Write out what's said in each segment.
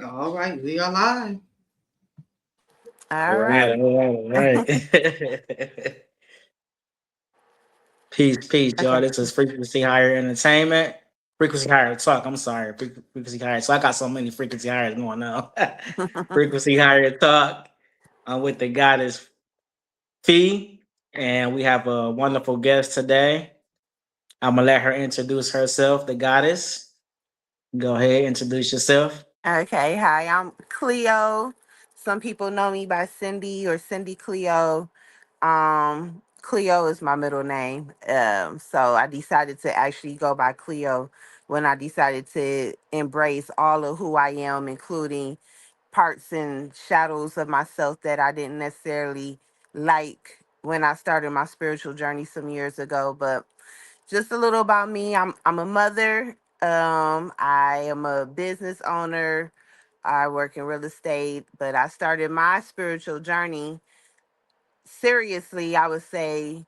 All right, we are live. All All right, right. all right, all right. Peace, y'all. Okay. This is Frequency Higher Entertainment. Frequency Higher Talk. I'm sorry. Frequency Higher. So I got so many Frequency Higher going on. Frequency Higher Talk. I'm with the Goddess Fee, and we have a wonderful guest today. I'm gonna let her introduce herself, the Goddess. Go ahead, introduce yourself. Okay. Hi, I'm Cleo. Some people know me by Cindy or Cyndy Cleo. Cleo is my middle name. So I decided to actually go by Cleo when I decided to embrace all of who I am, including parts and shadows of myself that I didn't necessarily like when I started my spiritual journey some years ago. But just a little about me. I'm a mother. I am a business owner. I work in real estate, but I started my spiritual journey seriously, I would say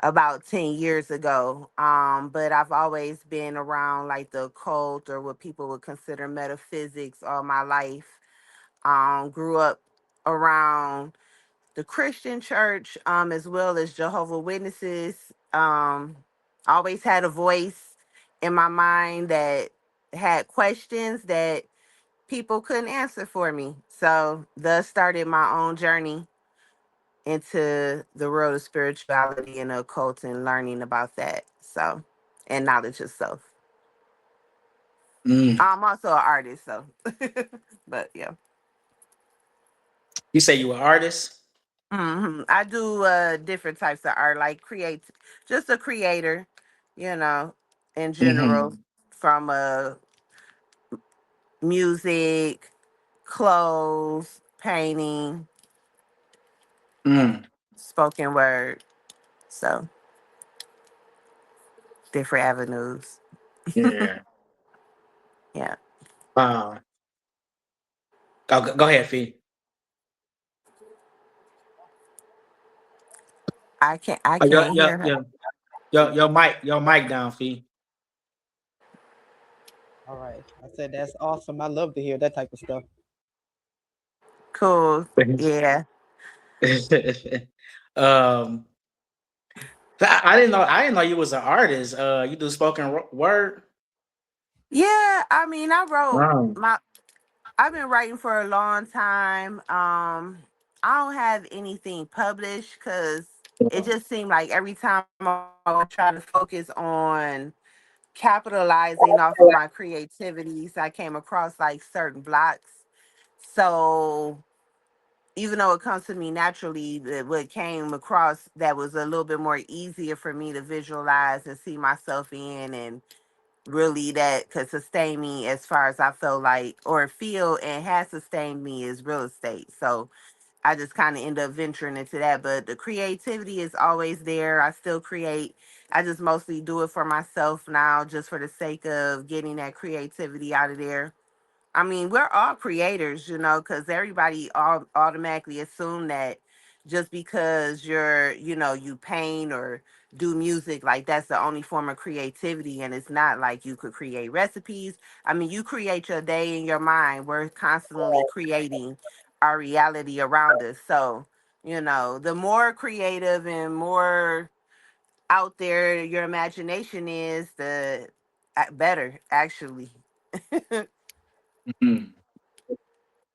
about 10 years ago. But I've always been around like the occult or what people would consider metaphysics all my life. Grew up around the Christian church, as well as Jehovah Witnesses. Always had a voice in my mind that had questions that people couldn't answer for me. So thus started my own journey into the world of spirituality and occult and learning about that. So, and knowledge of self. Mm. I'm also an artist, so but yeah. You say you an artist? I do different types of art, like create, just a creator, you know, in general, Mm-hmm. from music, clothes, painting, Mm. spoken word, so different avenues. Yeah. Yeah, Wow. Go ahead, Fee. I Oh, can't hear her. your mic down, Fee. All right. I said that's awesome. I love to hear that type of stuff. Cool. Yeah. um, I didn't know you was an artist. You do spoken word. Yeah, I mean, Wow. I've been writing for a long time. I don't have anything published because it just seemed like every time I would try to focus on capitalizing off of my creativities, I came across like certain blocks. So even though it comes to me naturally, what came across that was a little bit more easier for me to visualize and see myself in, and really that could sustain me as far as I feel like or feel and has sustained me is real estate. So I just kind of end up venturing into that. But the creativity is always there. I still create. I just mostly do it for myself now, just for the sake of getting that creativity out of there. I mean, we're all creators, because everybody automatically assume that just because you paint or do music, like that's the only form of creativity. And it's not like you could create recipes. I mean, you create your day in your mind. We're constantly creating our reality around us. So, the more creative and more out there your imagination is, the better, actually. Mhm.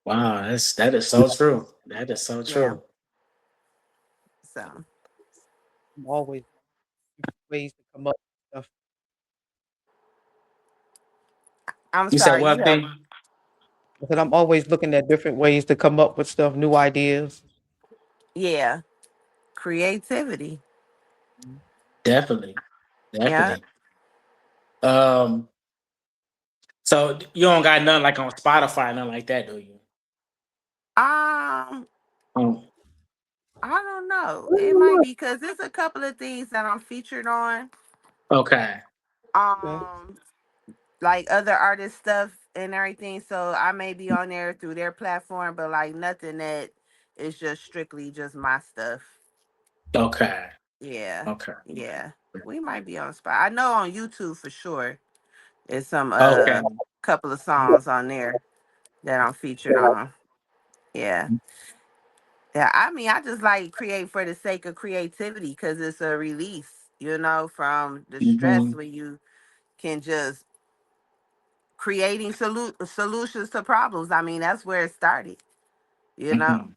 Wow, that is so true. That is so Yeah. true. So I'm always ways to come up with stuff. I'm You said sorry, you what, have Fee? I said I'm always looking at different ways to come up with stuff, new ideas. yeah, creativity. Definitely, Yeah. definitely. Um, so you don't got nothing like on Spotify, nothing like that, do you? Um, Um, I don't know. It might be because there's a couple of things that I'm featured on. okay, Okay. Um, like other artist stuff and everything. So I may be on there through their platform, but like nothing that is just strictly just my stuff. okay, Yeah. okay, Yeah. We might be on spot. I know on YouTube for sure. There's some okay. couple of songs on there. that I'm featured on. Yeah. Yeah, I mean, I just like create for the sake of creativity because it's a release, from the stress Mm-hmm. when you can just creating solutions to problems. I mean, that's where it started, you know. Mm-hmm.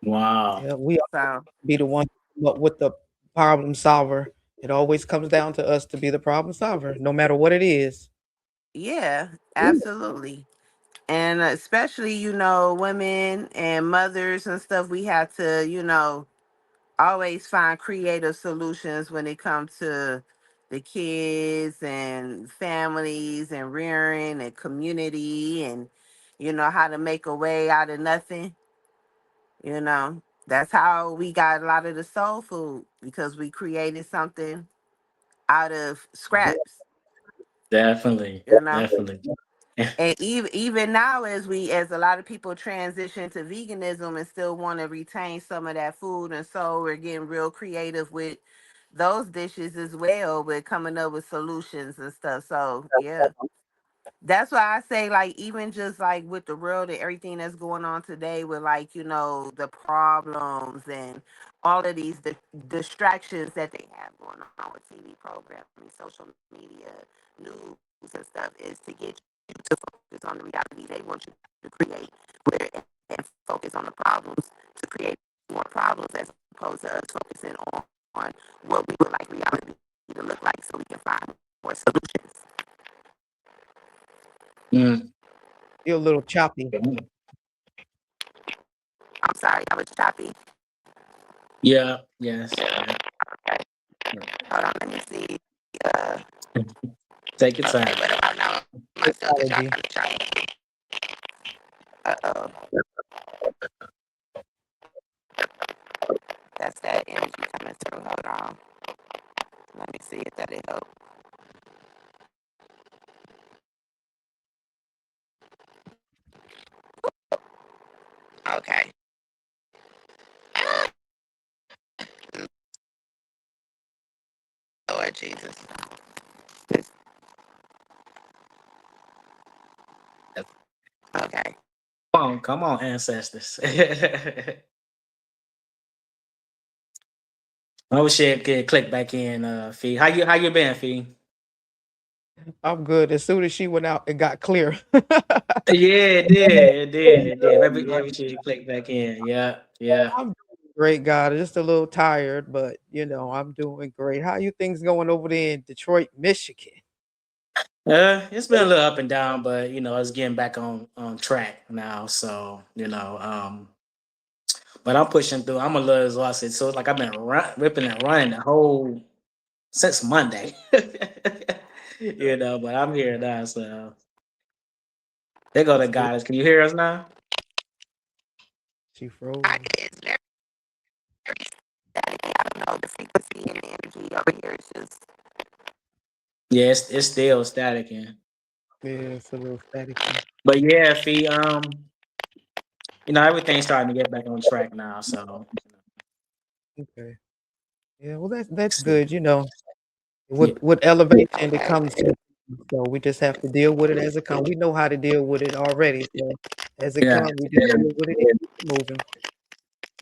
Wow. Yeah, we So be the one to come up with the problem solver. It always comes down to us to be the problem solver, no matter what it is. yeah, absolutely. And especially, women and mothers and stuff, we have to, always find creative solutions when it comes to the kids and families and rearing and community and how to make a way out of nothing. That's how we got a lot of the soul food because we created something out of scraps. Definitely. you know Definitely. and even now, as a lot of people transition to veganism and still want to retain some of that food, and so we're getting real creative with those dishes as well, with coming up with solutions and stuff. So yeah, that's why I say, like, even just like with the world and everything that's going on today, with, like, the problems and all of these distractions that they have going on with TV programming, social media, news and stuff, is to get you to focus on the reality they want you to create, where and focus on the problems to create more problems, as opposed to us focusing on what we would like reality to look like, so we can find more solutions. Mm. You're a little choppy. I'm sorry, I was choppy. Yeah. Yes. Yeah. Hold on, let me see. Uh, Take your okay, time. what about now? Am I It's still just allergy. trying to Uh-oh. That's that energy coming through. Hold on. Let me see if that'll help. Okay. Lord Jesus. This- Okay. Come on, ancestors. Oh shit, get click back in, Fee. How you been, Fee? I'm good. As soon as she went out, it got clear. Yeah, it did. Maybe she should click back in. Yeah, yeah. I'm doing great, God. Just a little tired, but I'm doing great. How you things going over there in Detroit, Michigan? It's been a little up and down, but it's getting back on track now. So but I'm pushing through. I'm a little exhausted, so it's like I've been ripping and running the whole since Monday. But I'm here now. So they go to That's good. Goddess. Can you hear us now? She I frozen. it's very static. I don't know, the frequency and the energy over here is just Yeah, it's still static. Yeah, it's a little staticky. But yeah, Fee, everything's starting to get back on track now. So Okay. Yeah, well that's it's- good. yeah, With elevation it okay. comes to, so we just have to deal with it as it comes. We know how to deal with it already. So as it yeah, comes, we just deal with it and keep it moving.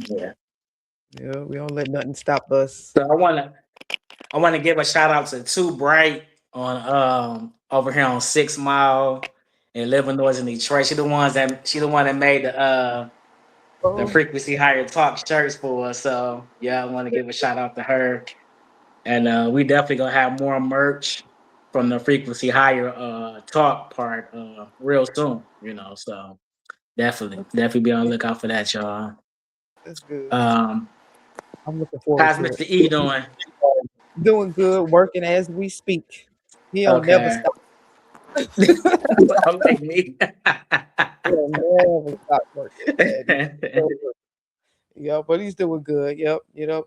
yeah. Yeah, we don't let nothing stop us. So I wanna give a shout out to Too Bright on over here on 6 Mile in Illinois in Detroit. She the one that made the Oh, frequency higher talk shirts for us. So yeah, I want to give a shout out to her. And we definitely gonna have more merch from the frequency higher talk part real soon. So definitely be on the lookout for that, y'all. that's good. Um, I'm looking forward how's to it. Mr. E doing? Doing good, working as we speak. He don't never Okay. stop. Like me. He'll never stop working, man. Yeah, but he's doing good. Yep.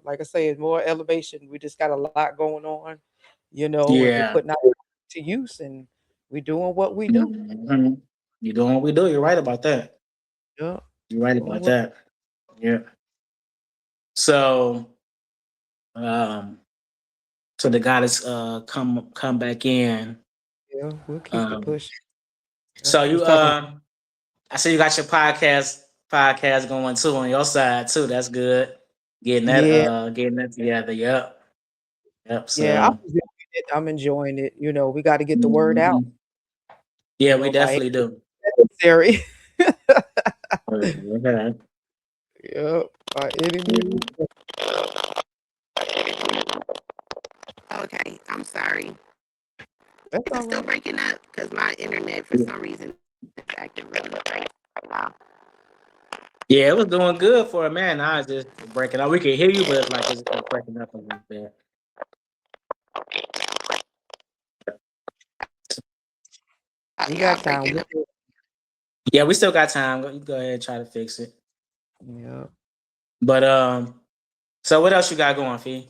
Like I say, it's more elevation. We just got a lot going on, and we're Yeah. putting out to use, and we doing what we do. Mhm. You're doing what we do. You're right about that. Yeah. You're right Doing about what that. Yeah. So um so the goddess come back in. yeah, we'll keep it Um pushing. So We you was talking. I see you got your podcast going too on your side too. That's good. Yeah, Getting that together. Yep. Yep. yeah. So I'm enjoying it. You know, we got to get the word out. mhm. Yeah, You we know, by definitely do. any necessary. Okay. Yep, by any means. Okay, I'm sorry. That's It's all still right. breaking up because my internet for some reason is acting really great right now. Yeah, it was doing good for a man. Now it's just breaking up. We can hear you, but it's like it's breaking up a little bit. We Y'all got time. breaking up. Yeah, we still got time. Go ahead and try to fix it. Yeah. But so what else you got going, Fee?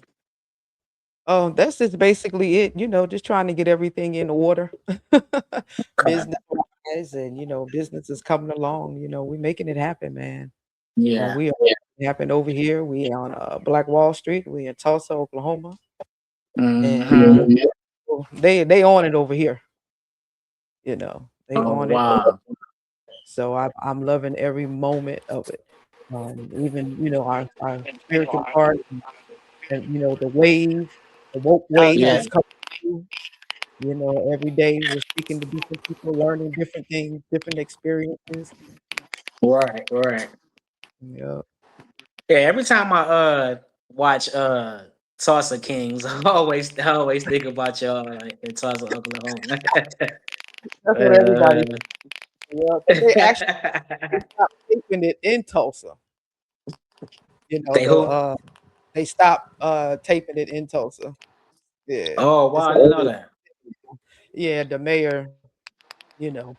Oh, that's just basically it. You know, just trying to get everything in order, Okay. business wise, and business is coming along. We're making it happen, man. Yeah. We are happen over here. We on Black Wall Street. We in Tulsa, Oklahoma, and Mm-hmm. they on it over here. They Oh on it. wow. So I'm loving every moment of it. Even our spiritual part, and the wave, the woke wave Yeah. is coming through. Every day we're speaking to different people, learning different things, different experiences. Right. Right. Yeah. Yeah. Every time I watch Tulsa Kings, I always think about y'all in Tulsa, Oklahoma. That's what everybody. uh, Yeah, because they stopped taping it in Tulsa. they who? They stopped taping it in Tulsa. Yeah, Oh it's wow, I a didn't know that. yeah. The mayor,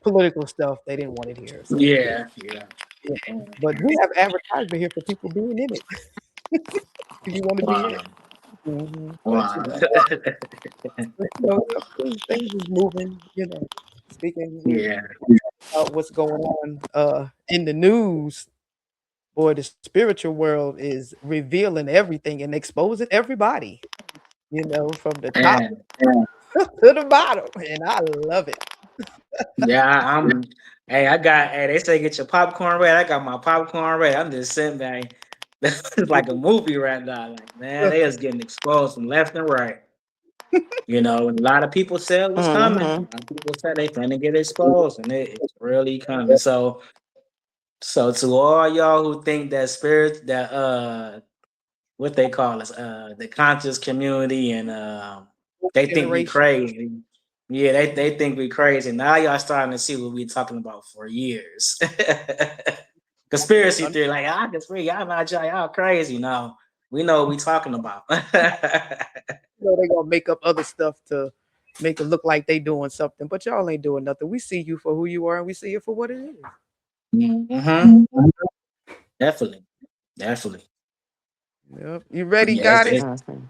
political stuff. They didn't want it here, so Yeah. Yeah. yeah. But we have advertisement here for people being in it. If you want to be in Wow. it. But Wow. things is moving. Speaking with Yeah. what's going on in the news. Boy, the spiritual world is revealing everything and exposing everybody. From the top And to the bottom, and I love it. yeah, I'm. Hey, Hey, they say get your popcorn ready. I got my popcorn ready. I'm just sitting back. It's like a movie right now. Like, man, they just getting exposed from left and right. And a lot of people said it was coming. Mm-hmm. A lot of people said they finna get exposed, and it's really coming. So to all y'all who think that spirit, that what they call us, the conscious community, and they think we Generation. crazy. Yeah, they think we crazy. Now y'all starting to see what we talking about for years. Conspiracy theory, like I conspiracy, y'all not y'all crazy. No, we know what we talking about. They gonna make up other stuff to make it look like they doing something, but y'all ain't doing nothing. We see you for who you are, and we see you for what it is. hmm Definitely, definitely. Yep. You ready, Yeah, Goddess? Mm-hmm.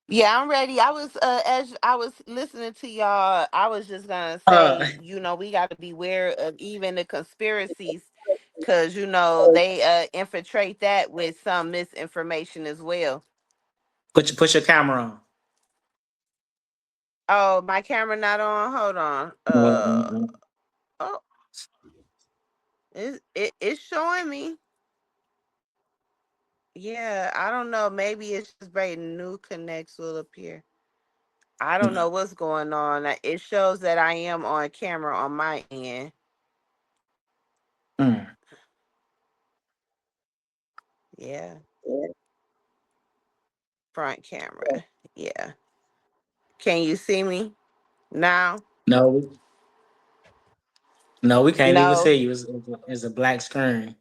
Yeah, I'm ready. I was as I was listening to y'all, I was just gonna uh, say, we got to beware of even the conspiracies, because they infiltrate that with some misinformation as well. put your camera on. Oh, my camera not on. Hold on. Mhm. Oh, it's showing me. Yeah, I don't know. Maybe it's just breaking new connects will appear. I don't know what's going on. It shows that I am on camera on my end. Mm. Yeah, front camera. Yeah. Can you see me now? No, no, we can't even No. see you. It's a black screen.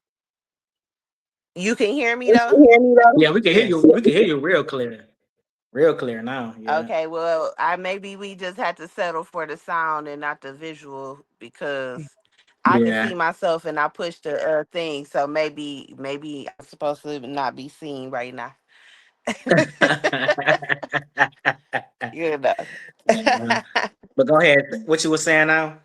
You can hear me though? Yeah, we can hear you. Yes. We can hear you real clear now. Yeah, Okay, well, I maybe we just had to settle for the sound and not the visual, because I can see yeah. myself and I pushed the thing, so maybe I'm supposed to not be seen right now. you know. Yeah. But go ahead. What you were saying now?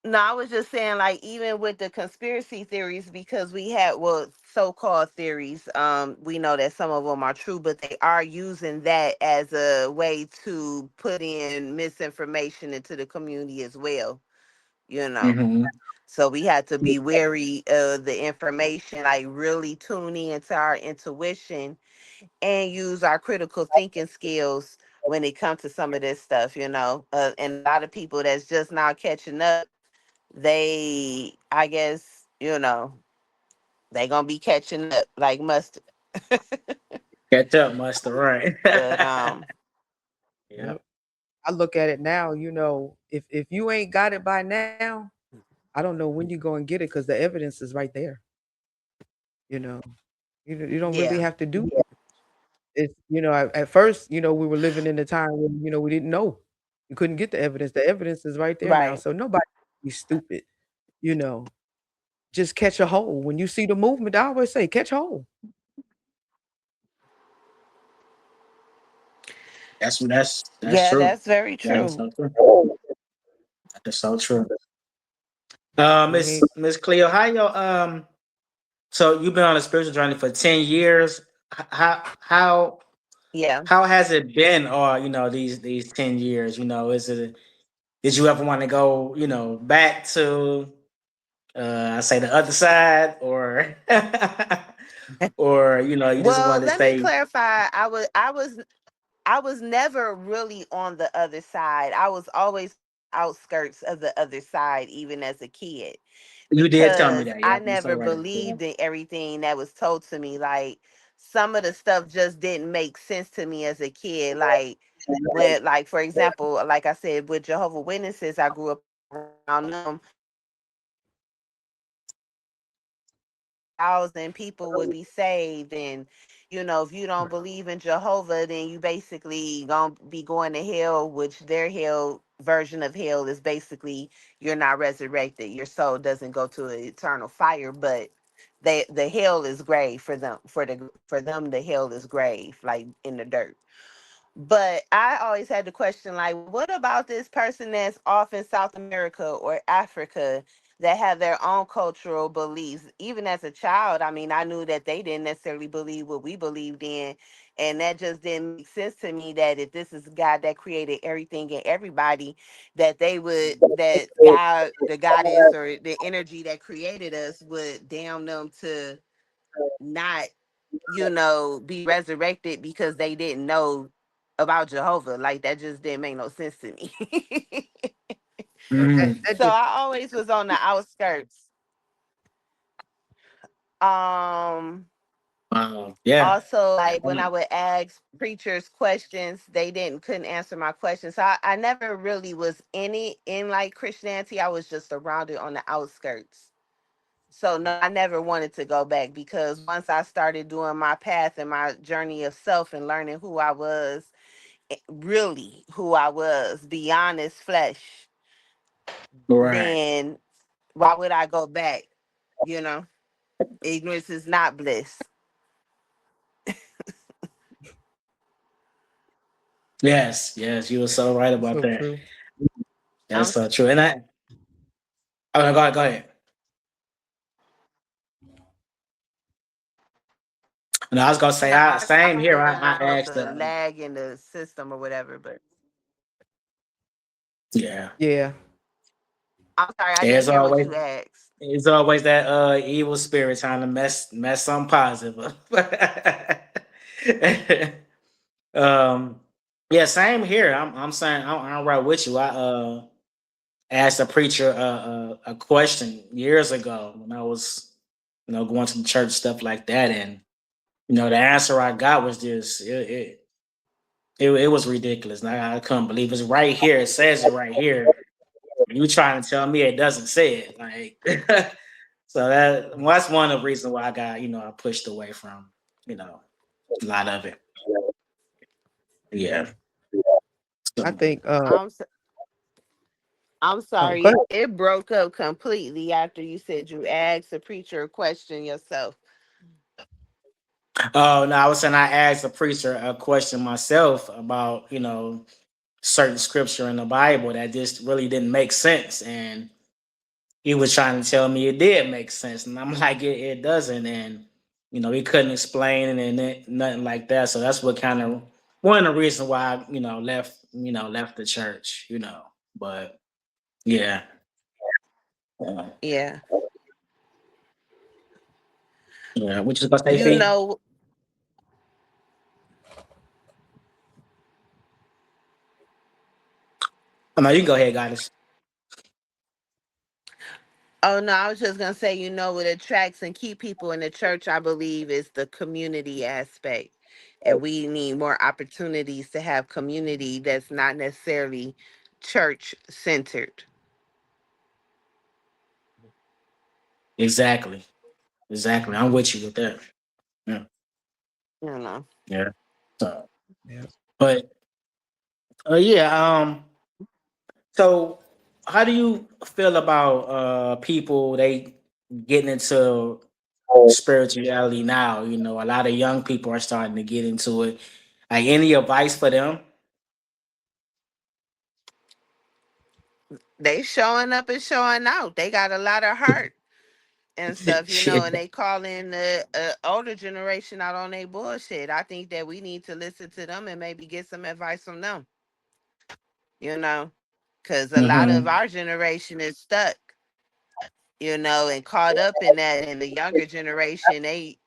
No, I was just saying, like, even with the conspiracy theories, because we had, well, so-called theories, we know that some of them are true, but they are using that as a way to put in misinformation into the community as well, you know. Mm-hmm. So we had to be wary of the information, like really tune into our intuition and use our critical thinking skills when it comes to some of this stuff, you know. And a lot of people that's just now catching up, they, I guess, you know, they gonna be catching up like mustard. Catch up, Master. Right. But Yeah. Yep. I look at it now, if you ain't got it by now, I don't know when you're going to get it because the evidence is right there. You know, you don't really yeah, have to do it. It's, at first, we were living in a time when, we didn't know. You couldn't get the evidence. The evidence is right there now. right. So nobody be stupid, you know. Just catch a hold. When you see the movement, I always say, catch hold. That's Yeah, true. that's very That is true. so true. That is so true. You ain't Miss Cleo, how you so you've been on a spiritual journey for 10 years. How Yeah. how has it been? Or these 10 years. Is it? Did you ever want to go? Back to I say the other side, or or you just Well, want to let me stay. clarify. I was never really on the other side. I was always outskirts of the other side, even as a kid, You did tell me because that. I Yeah, you so never right. believed in everything that was told to me. Like, some of the stuff just didn't make sense to me as a kid. Like, when, like, for example, like I said, with Jehovah Witnesses, I grew up around them. Thousand people would be saved, and if you don't believe in Jehovah, then you basically gonna be going to hell, which their hell version of hell is basically you're not resurrected, your soul doesn't go to an eternal fire, but the hell is grave for them. For them the hell is grave, like in the dirt. But I always had the question, like, what about this person that's off in South America or Africa that have their own cultural beliefs? Even as a child, I mean, I knew that they didn't necessarily believe what we believed in. And that just didn't make sense to me, that if this is God that created everything and everybody, that God, the goddess or the energy that created us would damn them to not be resurrected because they didn't know about Jehovah. Like, that just didn't make no sense to me. that Mm, that So just I always was on the outskirts. wow. Yeah. Also, like, when I Mm. would ask preachers questions, they didn't couldn't answer my questions. So I never really was in like Christianity. I was just around it on the outskirts. So no, I never wanted to go back, because once I started doing my path and my journey of self and learning who I was, really who I was beyond this flesh, Right. then why would I go back? You know, ignorance is not bliss. Yes. Yes. You were so right about so that. true. That's I'm so true. And I. Oh, no, go ahead. Go ahead. No, I was gonna say, no, I same don't here. know I about asked. the lag in the system or whatever, but Yeah. Yeah. I'm sorry, I didn't There's hear what always you asked. It's always that evil spirit trying to mess something positive up. um yeah, same here. I'm saying I'm right with you. I asked a preacher a question years ago when I was going to the church, stuff like that, and the answer I got was just it was ridiculous. And I couldn't believe it's right here. It says it right here. You trying to tell me it doesn't say it, like so that's one of the reasons why I got I pushed away from a lot of it. Yeah. I So, think I'm s- I'm oh, go sorry, ahead. it broke up completely after you said you asked the preacher a question yourself. oh no, I was saying I asked the preacher a question myself about certain scripture in the Bible that just really didn't make sense, and he was trying to tell me it did make sense, and I'm like, it doesn't, and he couldn't explain it and nothing like that. So that's what kind of one of the reasons why I, left the church. But yeah, yeah, Yeah. yeah. Which is about to say, You Fee? know, Oh, no, you can go ahead, goddess. oh no, I was just gonna say, what attracts and keep people in the church, I believe, is the community aspect. And we need more opportunities to have community that's not necessarily church centered. Exactly, exactly. I'm with you with that. Yeah, You know. yeah. So, Yeah. but yeah. So, how do you feel about people they getting into spirituality now? A lot of young people are starting to get into it. Like, any advice for them? They showing up and showing out. They got a lot of heart and stuff, and Shit. they calling the older generation out on their bullshit. I think that we need to listen to them and maybe get some advice from them, you know, because a lot of Hmm. our generation is stuck, and caught up in that. And the younger generation, they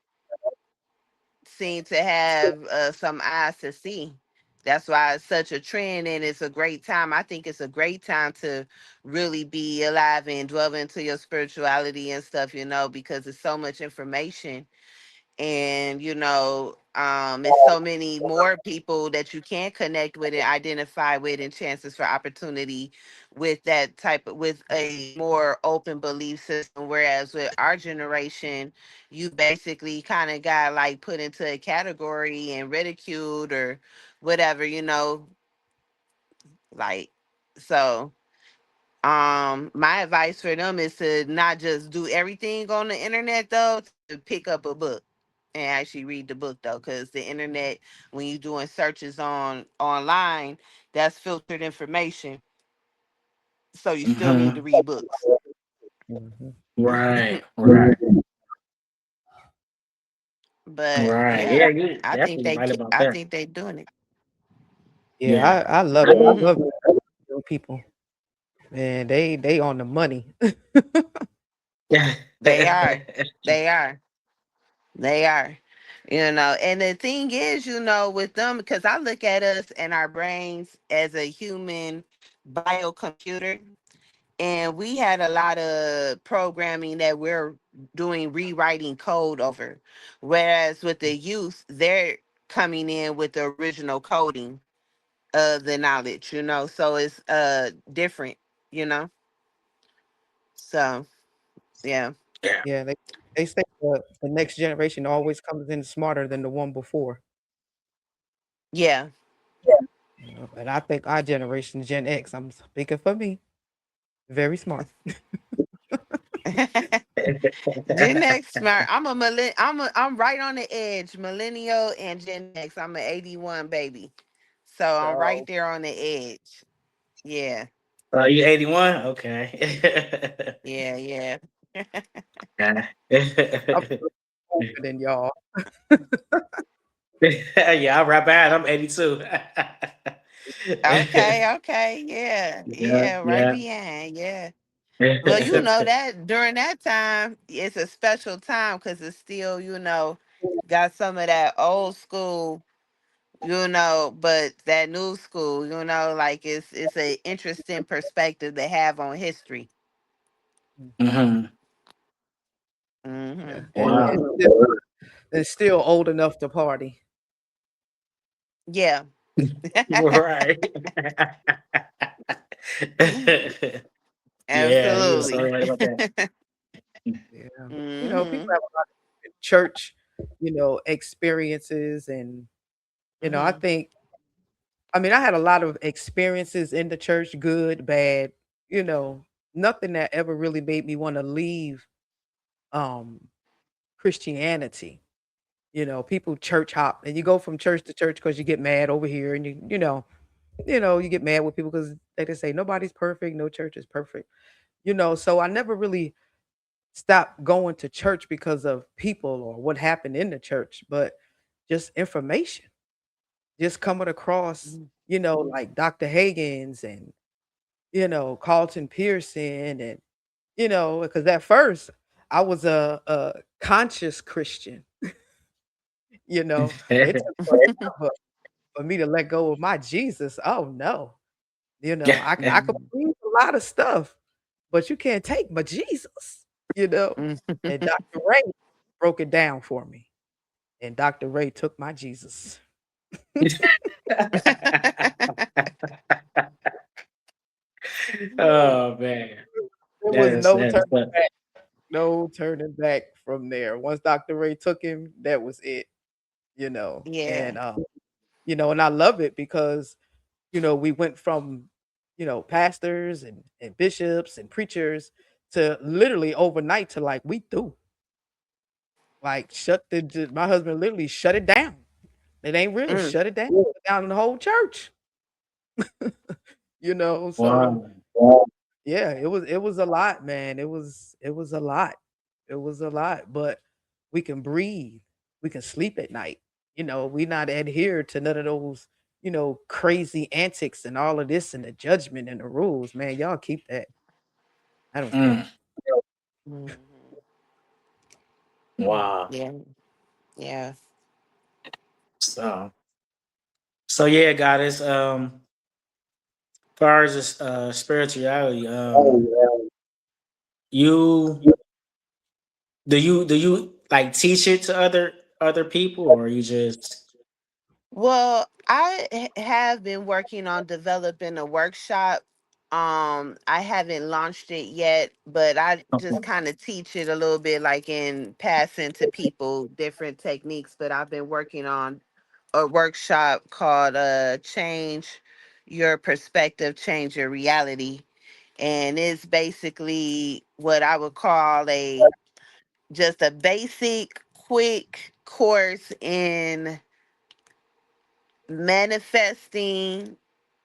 seem to have some eyes to see. That's why it's such a trend, and it's a great time. I think it's a great time to really be alive and dwell into your spirituality and stuff, because it's so much information, and it's so many more people that you can connect with and identify with, and chances for opportunity with that type of, with a more open belief system. Whereas with our generation, you basically kind of got like put into a category and ridiculed or whatever, like. So my advice for them is to not just do everything on the internet, though, to pick up a book and actually read the book, though, because the internet, when you're doing searches on online, that's filtered information, so you still need to Hmm. read books. Mhm. Right, right, But right. yeah, Yeah, you're definitely right about I that. think they doing it. Yeah, Yeah. I love it. I Hmm. love young people. Man, they on the money. They are. They are. They are. And the thing is, with them, because I look at us and our brains as a human biocomputer, and we had a lot of programming that we're doing rewriting code over. Whereas with the youth, they're coming in with the original coding of the knowledge, so it's different, you know. So yeah. Yeah. Yeah, they say the next generation always comes in smarter than the one before. Yeah. And I think our generation, Gen X, I'm speaking for me, very smart. Gen X smart. I'm right on the edge, millennial and Gen X. I'm an 81 baby. So I'm right So there on the edge. Yeah. You 81? Okay. Yeah, yeah. Yeah. I'm older than y'all. Yeah, I'm right behind. I'm 82. Okay, okay. Yeah. Yeah, Yeah, right yeah. behind. Yeah. Well, that during that time, it's a special time because it's still, got some of that old school, but that new school, like it's an interesting perspective to have on history. Hmm. Yeah, Hmm. and Wow. it's still old enough to party. Yeah. Right. Yeah, you're so Absolutely. right about that. Yeah, but, people Hmm. have a lot of church, experiences, and I Hmm. think, I mean, I had a lot of experiences in the church, good, bad, you know, nothing that ever really made me want to leave um Christianity. People church hop and you go from church to church because you get mad over here and you get mad with people because they just say nobody's perfect, no church is perfect. So I never really stopped going to church because of people or what happened in the church, but just information, just coming across, Mm. like Dr. Hagen's and, Carlton Pearson and, because at first I was a conscious Christian, it took forever for me to let go of my Jesus. Oh no. I could Mm. believe a lot of stuff, but you can't take my Jesus, you know? Mm. And Dr. Ray broke it down for me, and Dr. Ray took my Jesus. Yeah, Oh man, there was no that's turning back, no turning back from there. Once Dr. Ray took him, that was it, Yeah. and, and I love it because, we went from, pastors and bishops and preachers to literally overnight to like, we through. Like, shut my husband literally shut it down. It ain't real. Mm. Shut it down. Shut down the whole church. So wow. yeah, it was a lot, man. It was a lot. It was a lot, but we can breathe. We can sleep at night. We not adhere to none of those, crazy antics and all of this and the judgment and the rules, man. Y'all keep that. I don't care. Mm, Mhm. wow. Yeah. Yeah. So yeah, goddess. Far as this, spirituality, you do you like teach it to other people, or you just Well, have been working on developing a workshop. I haven't launched it yet, but I just kind of teach it a little bit, like in passing to people different techniques. But I've been working on a workshop called "Change Your Perspective, Change Your Reality," and it's basically what I would call a just a basic, quick course in manifesting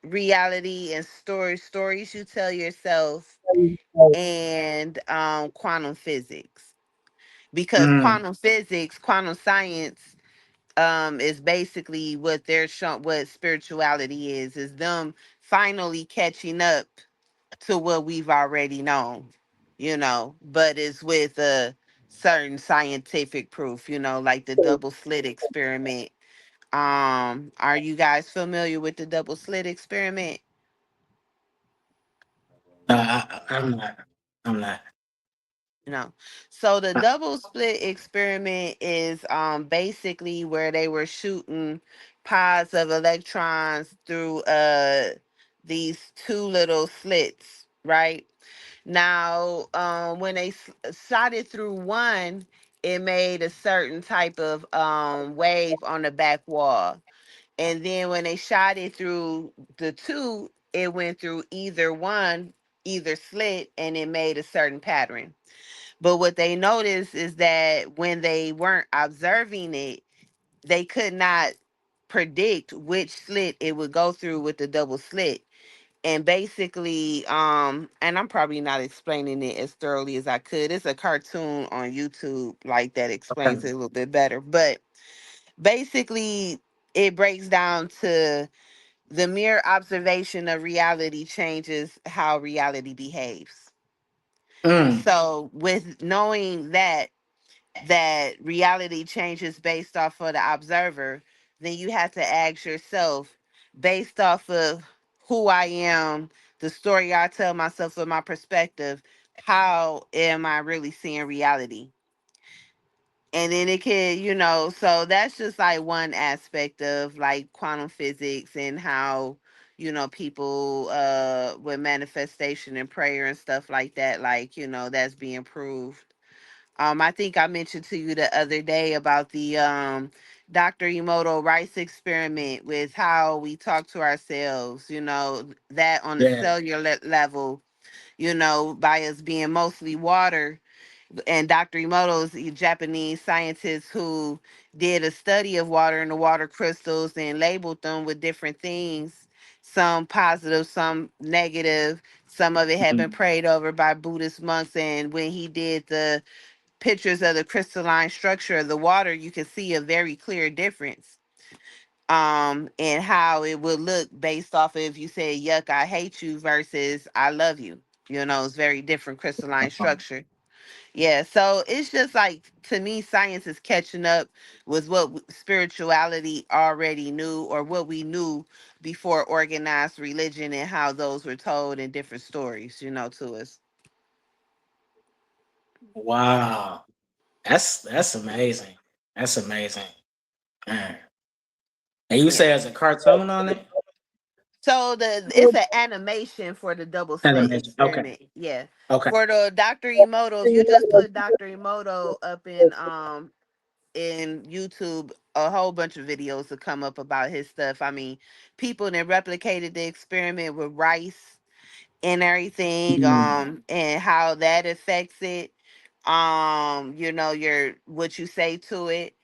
reality and stories you tell yourself, and quantum physics, because mm, quantum science is basically what they're showing, what spirituality is them finally catching up to what we've already known, but it's with a certain scientific proof, like the double slit experiment. Are you guys familiar with the double slit experiment? I'm not. I'm not. No. So the double split experiment is basically where they were shooting pods of electrons through these two little slits, right? Now, when they shot it through one, it made a certain type of wave on the back wall. And then when they shot it through the two, it went through either slit, and it made a certain pattern. But what they noticed is that when they weren't observing it, they could not predict which slit it would go through with the double slit. And basically, and I'm probably not explaining it as thoroughly as I could. It's a cartoon on YouTube like that explains it a little bit better. But basically, it breaks down to the mere observation of reality changes how reality behaves. Mm, So with knowing that reality changes based off of the observer, then you have to ask yourself, based off of who I am, the story I tell myself from my perspective, how am I really seeing reality? And then it could, so that's just like one aspect of like quantum physics and how, people with manifestation and prayer and stuff like that, like, that's being proved. I think I mentioned to you the other day about the Dr. Emoto Rice experiment with how we talk to ourselves, that on the yeah. cellular level, by us being mostly water. And Dr. Emoto is a Japanese scientist who did a study of water and the water crystals and labeled them with different things, some positive, some negative. Some of it had been Mhm. prayed over by Buddhist monks, and when he did the pictures of the crystalline structure of the water, you can see a very clear difference and how it would look based off of if you say yuck I hate you versus I love you. It's very different crystalline structure. Yeah, so it's just like, to me, science is catching up with what spirituality already knew, or what we knew before organized religion, and how those were told in different stories, to us. Wow. That's amazing. That's amazing. Man. And you say Yeah. there's a cartoon on it? So it's an animation for the double slit Animation. Okay. experiment. Yeah. Okay. For the Dr. Emoto, if you just put Dr. Emoto up in YouTube, a whole bunch of videos will come up about his stuff. I mean, people that replicated the experiment with rice and everything, Mm. and how that affects it. Your what you say to it.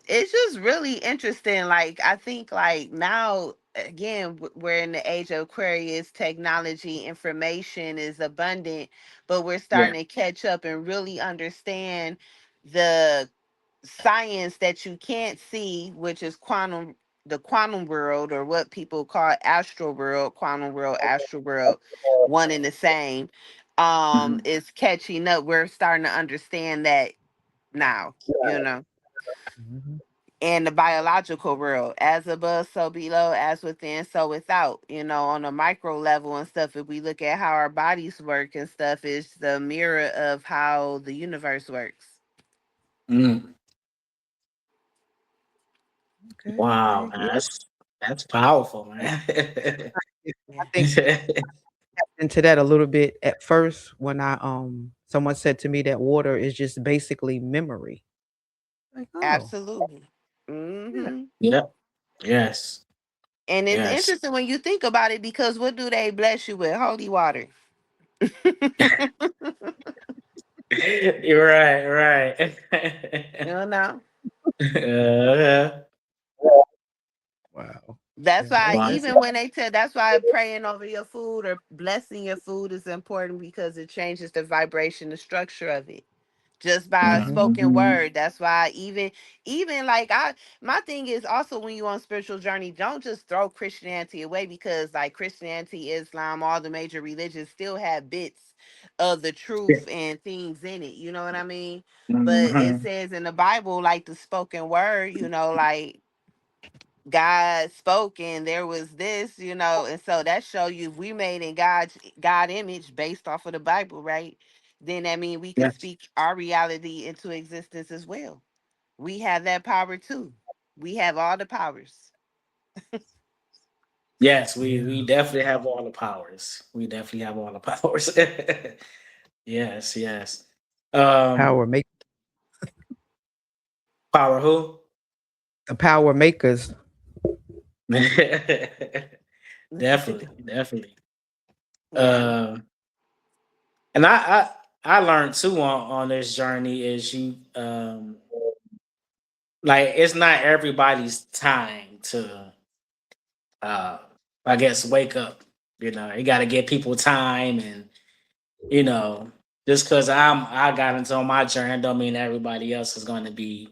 It's just really interesting. Like, I think, like, now again, we're in the age of Aquarius. Technology, information is abundant, but we're Yeah. starting to catch up and really understand the science that you can't see, which is the quantum world, or what people call astral world, quantum world, astral world, one and the same. Mhm. Is catching up. We're starting to understand that now, you know. Mhm. And the biological world, as above, so below, as within, so without, on a micro level and stuff. If we look at how our bodies work and stuff, is the mirror of how the universe works. Mm. Okay, Wow, okay, man, yeah. that's powerful, man. I think into that a little bit at first when someone said to me that water is just basically memory. Like, oh, Absolutely. yeah. Yep. Yes. And it's Yes. interesting when you think about it, because what do they bless you with? Holy water. You're right, right. You know? uh, Wow. That's Yeah, why, that's even when they tell, that's why praying over your food or blessing your food is important, because it changes the vibration, the structure of it, just by a mm, mhm. spoken word. That's why, even like, my thing is also, when you're on spiritual journey, don't just throw Christianity away, because like Christianity, Islam, all the major religions still have bits of the yeah. truth and things in it. You know what I mean? But it Mhm. says in the Bible, like the spoken word, like God spoke and there was this, and so that show you, if we made in God image based off of the Bible, right? Then that means we could Yes. speak our reality into existence as well. We have that power too. We have all the powers. Yes, we Yeah. definitely have all the powers. We definitely have all the powers. Yes, yes. Um, Power make power who? the power makers. Definitely, definitely. Yeah. Um, and I learned too on this journey is like it's not everybody's time to uh I guess wake up. You got to give people time, and you know just because I got into my journey don't mean everybody else is going to be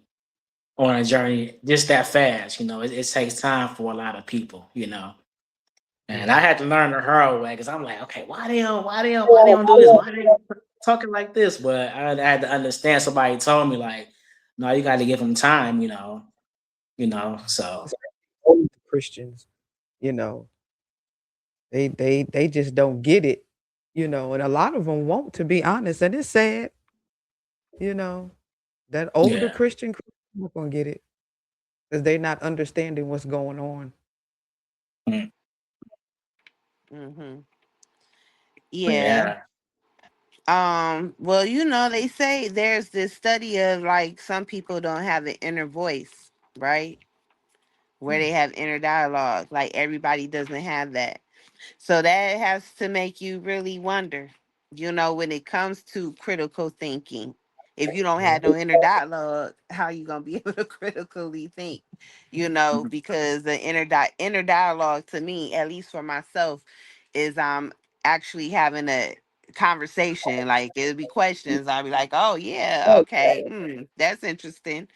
on a journey just that fast. It takes time for a lot of people. And I Yeah. had to learn the hard way because I'm like, okay, why they don't do this? Why they talking like this? But I had to understand. Somebody told me like, no, you got to give them time. So Old Christians, you know, they just don't get it, and a lot of them won't, to be honest, and it's sad, you know, that older yeah, Christian not gonna get it because they're not understanding what's going on. mm, Hmm. Yeah. yeah, Well, they say there's this study of, like, some people don't have an inner voice, right? Where Hmm. they have inner dialogue. Like, everybody doesn't have that. So that has to make you really wonder, when it comes to critical thinking. If you don't have no inner dialogue, how you gonna be able to critically think? Because the inner dialogue to me, at least for myself, is actually having a conversation. Like it'll be questions. I'll be like, oh yeah, okay, that's interesting.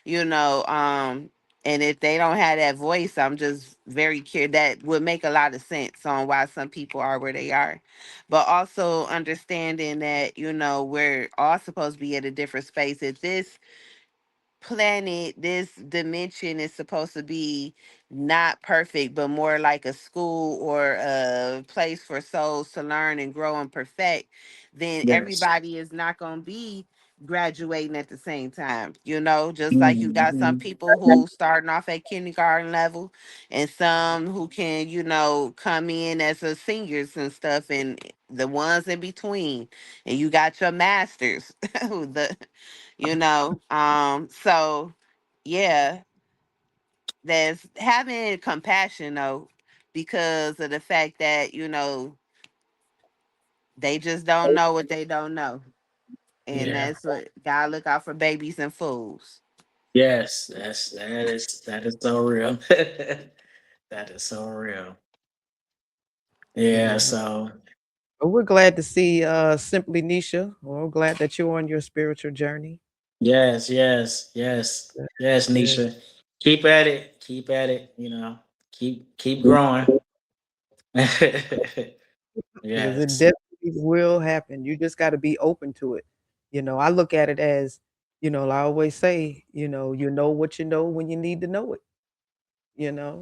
you know um and if they don't have that voice, I'm just very curious. That would make a lot of sense on why some people are where they are, but also understanding that we're all supposed to be at a different space. If this planet, this dimension is supposed to be not perfect, but more like a school or a place for souls to learn and grow and perfect, then Yes. everybody is not going to be graduating at the same time. Just like you got some Mm-hmm. people who starting off at kindergarten level and some who can, come in as a seniors and stuff, and the ones in between. And you got your masters, the so yeah, there's having compassion though, because of the fact that they just don't know what they don't know, and Yeah. that's what gotta look out for babies and fools. Yes. That is so real. That is so real. Yeah. Yeah. So But we're glad to see Simply Nisha. We're glad that you're on your spiritual journey. yes, yes, yes, Yeah. yes, Yes. Nisha. Keep at it. Keep at it. Keep growing. Because it Yes. definitely will happen. You just got to be open to it. I look at it as, I always say, you know what you know when you need to know it.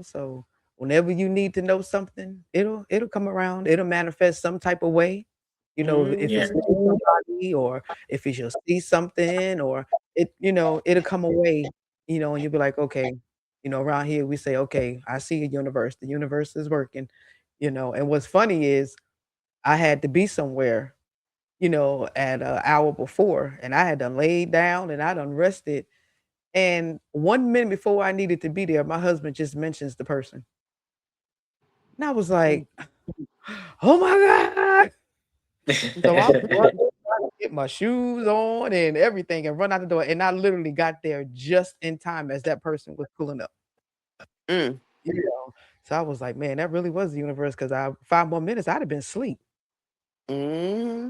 So whenever you need to know something, it'll come around, it'll manifest some type of way. If Yeah. it's Hmm. through somebody, or if it's you'll see something, or it'll come away, and you'll be like, okay, around here we say, okay, I see a universe, the universe is working. And what's funny is I had to be somewhere, at an hour before, and I had done laid down and I done rested, and 1 minute before I needed to be there, my husband just mentions the person. And I was like, "Oh my god." So I'm running, trying to get my shoes on and everything and run out the door, and I literally got there just in time as that person was pulling up, Mm. you know? So I was like, "Man, that really was the universe." Because 5 more minutes, I'd have been asleep. Hmm.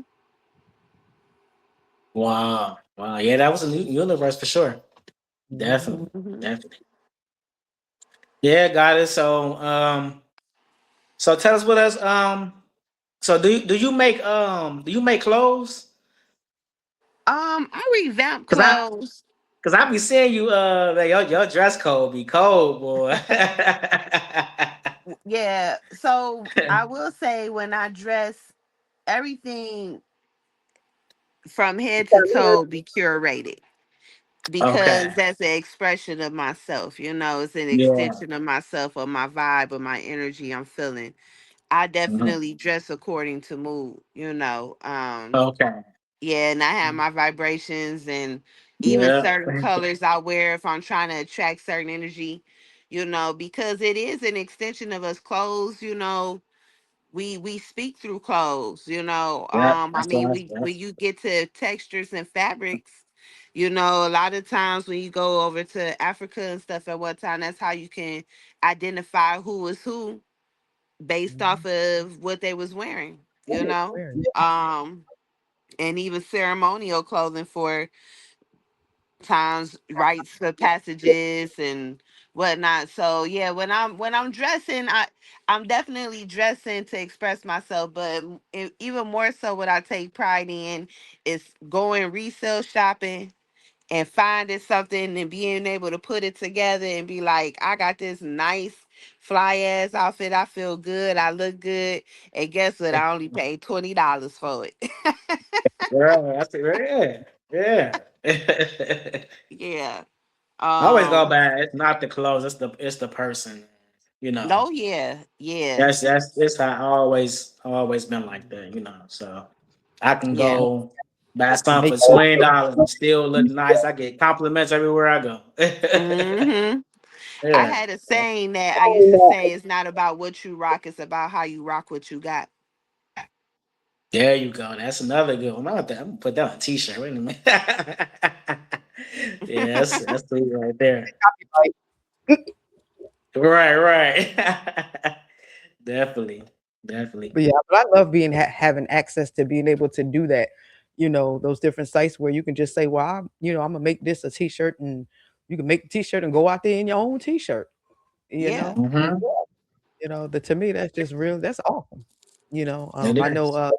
Wow. Wow. Yeah, that was a new universe for sure. Mhm. Definitely. Hmm. Definitely. Yeah, got it. So tell us what else. So do you make clothes? I revamp Cause I clothes. cause I be seeing you like, your dress code be cold, boy. Yeah, so I will say, when I dress, everything from head to toe be curated, because Okay. that's an expression of myself. It's an Yeah. extension of myself, or my vibe, or my energy I'm feeling. I Mhm. definitely dress according to mood. Okay. Yeah, and I have my vibrations, and even Yeah. certain colors I wear if I'm trying to attract certain energy, because it is an extension of us. Clothes, we speak through clothes. Yeah. I That's mean, what we when you get to textures and fabrics, a lot of times when you go over to Africa and stuff at one time, that's how you can identify who is who based off Mhm. of what they was wearing. you know Wearing it. um and even ceremonial clothing for times, rites of passages and whatnot. So yeah, when I'm dressing, I'm definitely dressing to express myself. But even more so, what I take pride in is going resale shopping and finding something and being able to put it together and be like, I got this nice fly ass outfit. I feel good. I look good. And guess what? I only paid $20 for it. Yeah, that's it. Yeah. Yeah. Yeah. I always go Um. back. It's not the clothes. It's the person. You know. No. Yeah. Yeah. That's how I always been like that. So I can Yeah. go buy To something make for $20 and still look nice. I get compliments everywhere I go. Hmm. I Yeah. had a saying that I used to say, it's not about what you rock, it's about how you rock what you got. There you go. That's another good one. I'm gonna put that on a t-shirt. Wait a minute. Yeah, that's sweet right there. Copyright. Right, right. Definitely, definitely. But yeah, but I love being having access to being able to do that. Those different sites where you can just say, "Well, I'm gonna make this a T-shirt," and you can make the T-shirt and go out there in your own T-shirt. You Yeah. know, Mm-hmm. to me that's just real. That's awesome. It I know is.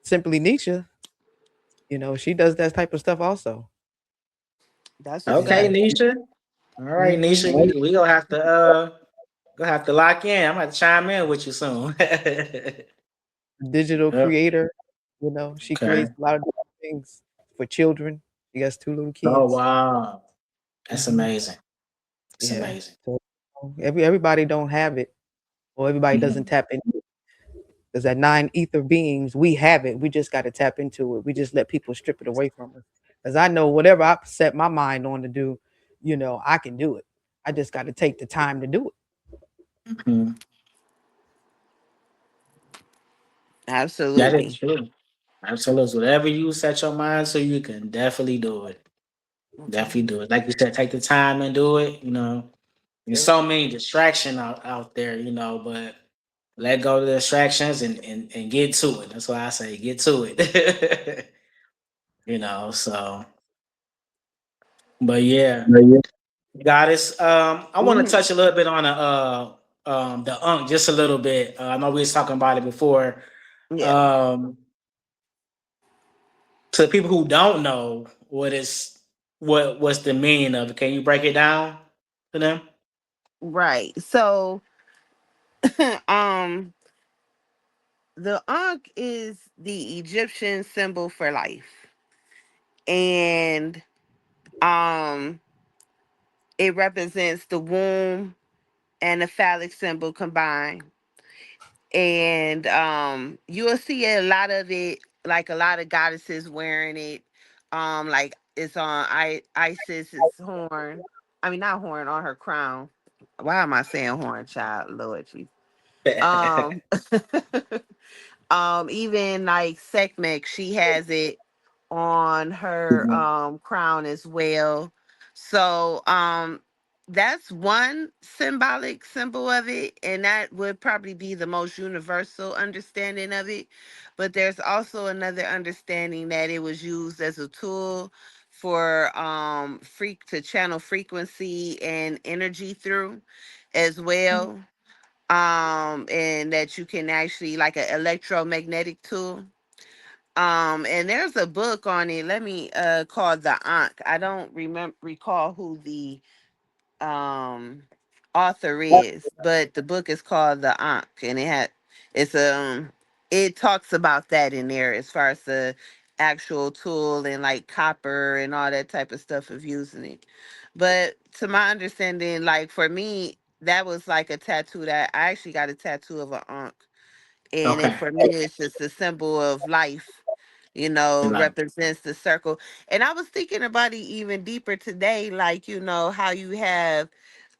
Simply Nisha. She does that type of stuff also. That's what's Okay, up. And Nisha. All right, Nisha. mhm, We gonna have to lock in. I'm gonna have to chime in with you soon. digital Yep. creator. She Okay. creates a lot of different things for children. She has two little Oh kids. wow. That's hmm amazing. It's Yeah. amazing. So everybody don't have it, or everybody doesn't Mhm. tap into it. Because at nine ether beings, we have it. We just got to tap into it. We just let people strip it away from us. Because I know whatever I set my mind on to do, I can do it. I just got to take the time to do it. Mhm. That is Absolutely. true. Absolutely. Whatever you set your mind to, you can definitely do it. Definitely do it. Like you said, take the time and do it. There's Yep. so many distractions out there, but let go of the distractions and get to it. That's why I say get to it. So but yeah. Goddess, I want to Hmm. touch a little bit on the unk just a little bit. I know we was talking about it before. Yeah. Um to people who don't know what's the meaning of it, can you break it down to them? Right. So, um, the Ankh is the Egyptian symbol for life, and um, it represents the womb and the phallic symbol combined. And you will see a lot of it, like a lot of goddesses wearing it. Like it's on Isis's horn. I mean, not horn, on her crown. Why am I saying horn, child? Lord Jesus. Um, even like Sekhmet, she has it on her Mhm. crown as well. So that's one symbolic symbol of it, and that would probably be the most universal understanding of it. But there's also another understanding that it was used as a tool for freak to channel frequency and energy through as well. And that you can actually, like, an electromagnetic tool. And there's a book on it. Let me called the Ankh. I don't recall who the um author is, but the book is called the Ankh, and it's it talks about that in there as far as the actual tool and like copper and all that type of stuff of using it. But to my understanding, like for me, that was like a tattoo that I actually got a tattoo of an Ankh, and it Okay. for me it's just a symbol of life, And like, represents the circle. And I was thinking about it even deeper today, like, how you have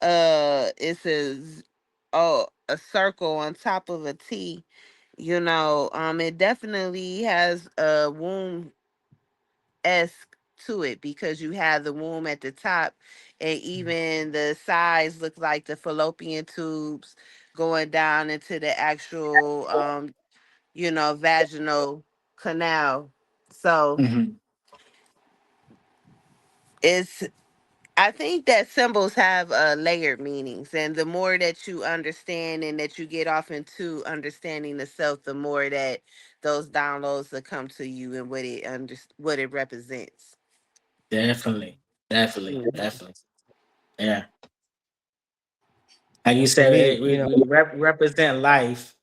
it says, oh, a circle on top of a T. It definitely has a womb esque to it, because you have the womb at the top, and even the sides look like the fallopian tubes going down into the actual vaginal canal. So mhm. it's I think that symbols have layered meanings, and the more that you understand and that you get off into understanding the self, the more that those downloads will come to you and what it represents. Definitely, definitely, Mhm. definitely. Yeah, like you And for said, me, we represent life.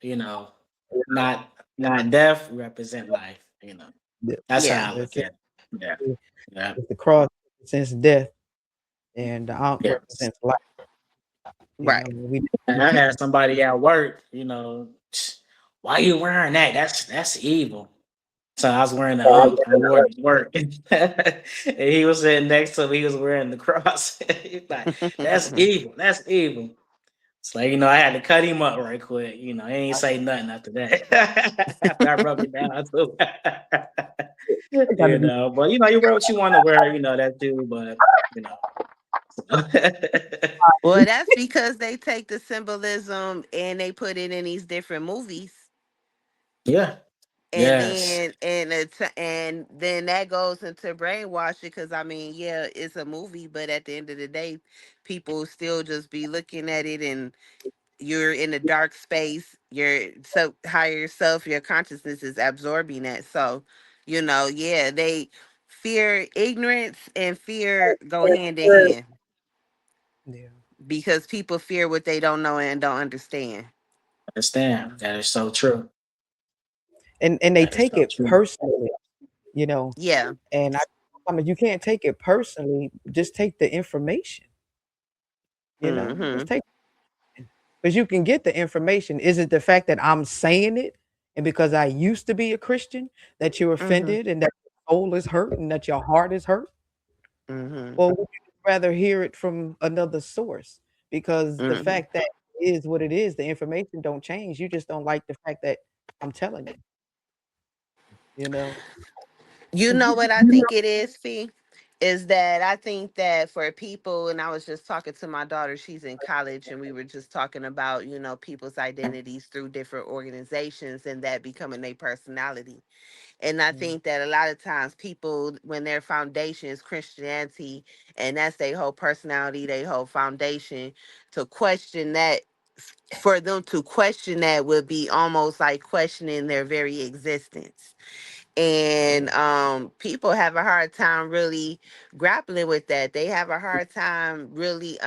Not not death. We represent life. the, That's Yeah. how I look at it. Yeah, yeah, the cross represents death, and the ankh yes. represents life. Right. And We I keep had somebody at work. Why you wearing that? That's evil. So I was wearing the I wore it to work, and he was sitting next to me. He was wearing the cross. He's like, "That's evil. That's evil." It's like, I had to cut him up right quick. He ain't say nothing after that. After I broke it down too. But you wear what you want to wear, that too, but you know. Well, that's because they take the symbolism and they put it in these different movies. Yeah. And Yes. then that goes into brainwashing because I mean, yeah, it's a movie, but at the end of the day, people still just be looking at it, and you're in a dark space. Your higher self, your consciousness is absorbing that. So, yeah, they fear ignorance and fear go hand in hand Yeah. because people fear what they don't know and don't understand. Understand. That is so true. And they That is take so it true. personally, you know. Yeah. And I mean, you can't take it personally. Just take the information, just Mm-hmm. take, because you can get the information. Is it the fact that I'm saying it, and because I used to be a Christian, that you're Mm-hmm. offended and that your soul is hurt and that your heart is hurt? Mm-hmm. Or would you rather hear it from another source? Because the Mm-hmm. fact that it is what it is, the information don't change. You just don't like the fact that I'm telling you, you know? You know what I think it is, Fee? Is that I think that for people, and I was just talking to my daughter, she's in college, and we were just talking about, people's identities through different organizations and that becoming their personality. And I Mm, think that a lot of times people, when their foundation is Christianity and that's their whole personality, their whole foundation, to question that, for them to question that would be almost like questioning their very existence. And yeah, people have a hard time really grappling with that. They have a hard time really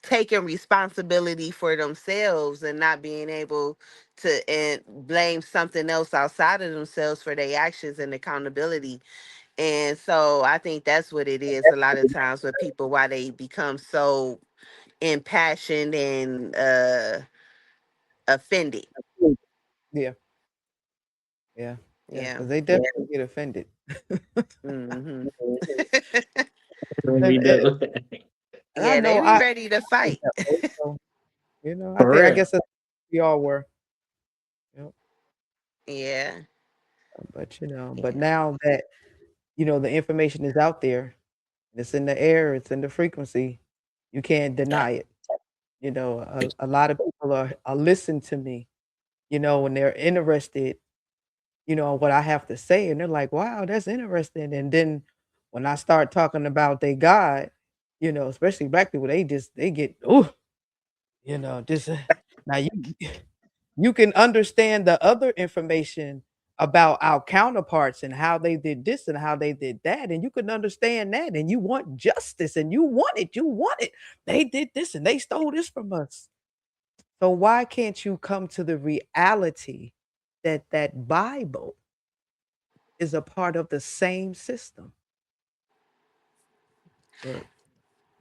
taking responsibility for themselves and not being able to and blame something else outside of themselves for their actions and accountability. And so I think that's what it is a lot of times with people, why they become so impassioned and offended. yeah, yeah, yeah. Yeah. Because they definitely get offended. Hmm. And, We and, do. and I Yeah, they know be I ready to was fight. that way, so, For I real. guess we all were, you know, Yeah. but but Yeah. now that the information is out there, it's in the air, it's in the frequency, you can't Yeah. deny it. A lot of people are listen to me, when they're interested, in what I have to say, and they're like, "Wow, that's interesting." And then when I start talking about they God, especially black people, they get, oh, just now you can understand the other information about our counterparts and how they did this and how they did that, and you can understand that, and you want justice, and you want it. They did this and they stole this from us. So why can't you come to the reality that that Bible is a part of the same system? But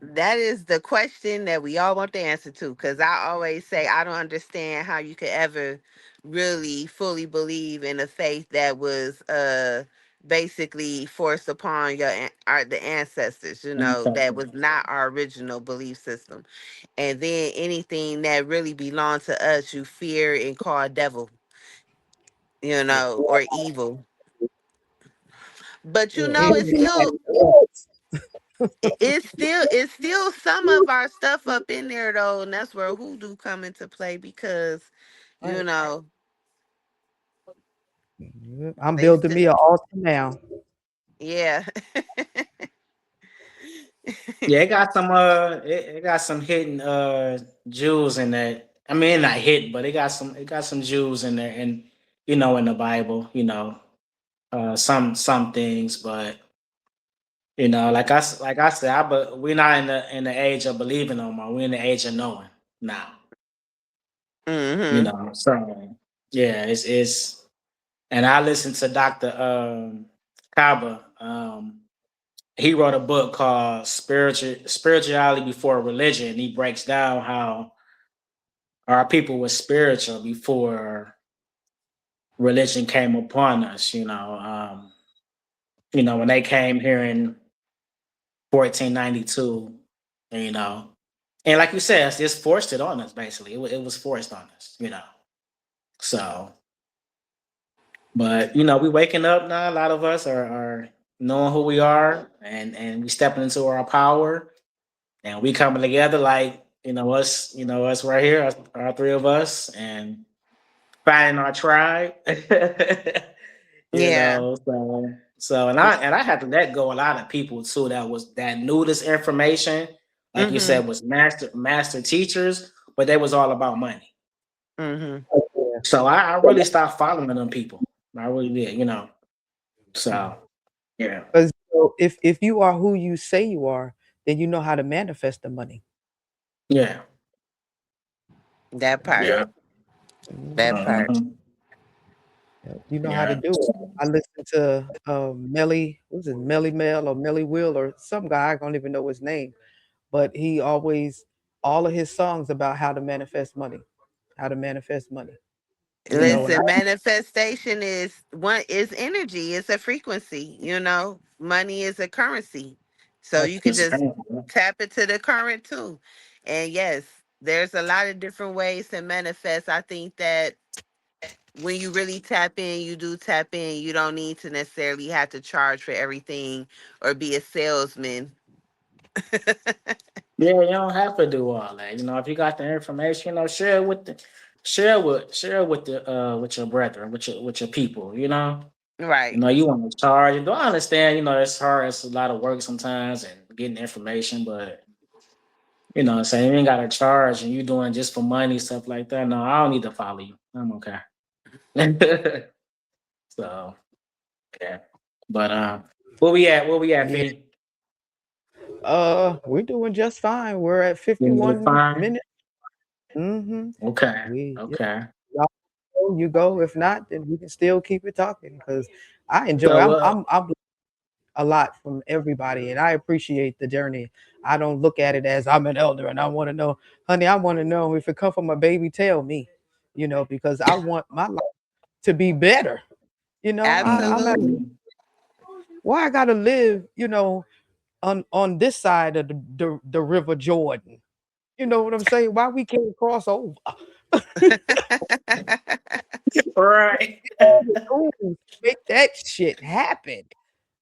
That is the question that we all want the answer to. Because I always say, I don't understand how you could ever really fully believe in a faith that was basically forced upon the ancestors, that was not our original belief system. And then anything that really belonged to us, you fear and call devil, yeah, or evil. But yeah, it's still it's still some of our stuff up in there though, and that's where hoodoo come into play because you right. know Yeah, I'm they building still, me an altar now. yeah. Yeah, it got some it got some hidden jewels in that. I mean, not hidden, but it got some jewels in there, and in the Bible, some things, but like I said, but we're not in the age of believing no more. We're in the age of knowing now. Hmm. So yeah, it's and I listened to Dr. Kaba. He wrote a book called Spirituality Before Religion. And he breaks down how our people were spiritual before religion came upon us. When they came here in 1492, you know, And like you said, it's just forced it on us. Basically, it was forced on us. So, but we waking up now. A lot of us are knowing who we are, and we stepping into our power, and we coming together like us right here, our three of us, and finding our tribe. Yeah. So, and I had to let go a lot of people too that knew this information, like you Mhm. said, was master teachers, but they was all about money. Mhm. Yeah. So I really stopped following them people. I really did. So yeah, Because if you are who you say you are, then you know how to manifest the money. yeah, That part. yeah, That Mhm. part. mhm, Yep, you know how to yeah. do it. I listened to Melly, was it Melly Mel or Melly Will or some guy, I don't even know his name, but he always all of his songs about how to manifest money, how to manifest money. And I Listen, manifestation is energy. It's a frequency. Money is a currency, so you can It's just crazy. tap into the current too. And yes, there's a lot of different ways to manifest. I think that when you really tap in, you do tap in. You don't need to necessarily have to charge for everything or be a salesman. Yeah, you don't have to do all that. If you got the information, share with your brethren, with your people. Right. You want to charge. Do I understand? It's hard. It's a lot of work sometimes and getting information, but saying you ain't got to charge and you doing just for money stuff like that. No, I don't need to follow you. I'm okay. So yeah, but where we at, yeah, Fee? we're doing just fine. We're at You doing 51 fine? minutes. Mm-hmm. Okay, Yep, okay. y'all go, you go. If not, then we can still keep it talking because I enjoy. So I'm a lot from everybody, and I appreciate the journey. I don't look at it as I'm an elder and I want to know, honey. I want to know if it come from a baby. Tell me, because I want my life to be better. I'm at Absolutely. mhm. why I gotta live, on this side of the River Jordan. You know what I'm saying? Why we can't cross over? Right. All the tools make that shit happen.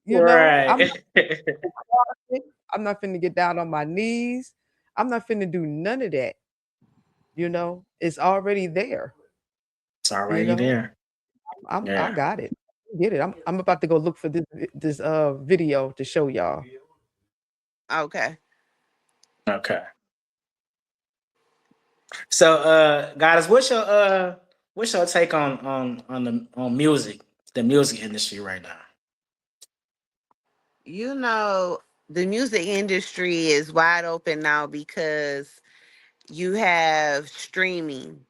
I'm Right. I'm not finna get down on my knees. I'm not finna do none of that. It's already there. It's You already know, there. I Yeah. got it. Get it. I'm about to go look for this video to show y'all. Okay. Okay. So, guys, what's your take on music, the music industry right now? You know, the music industry is wide open now because you have streaming,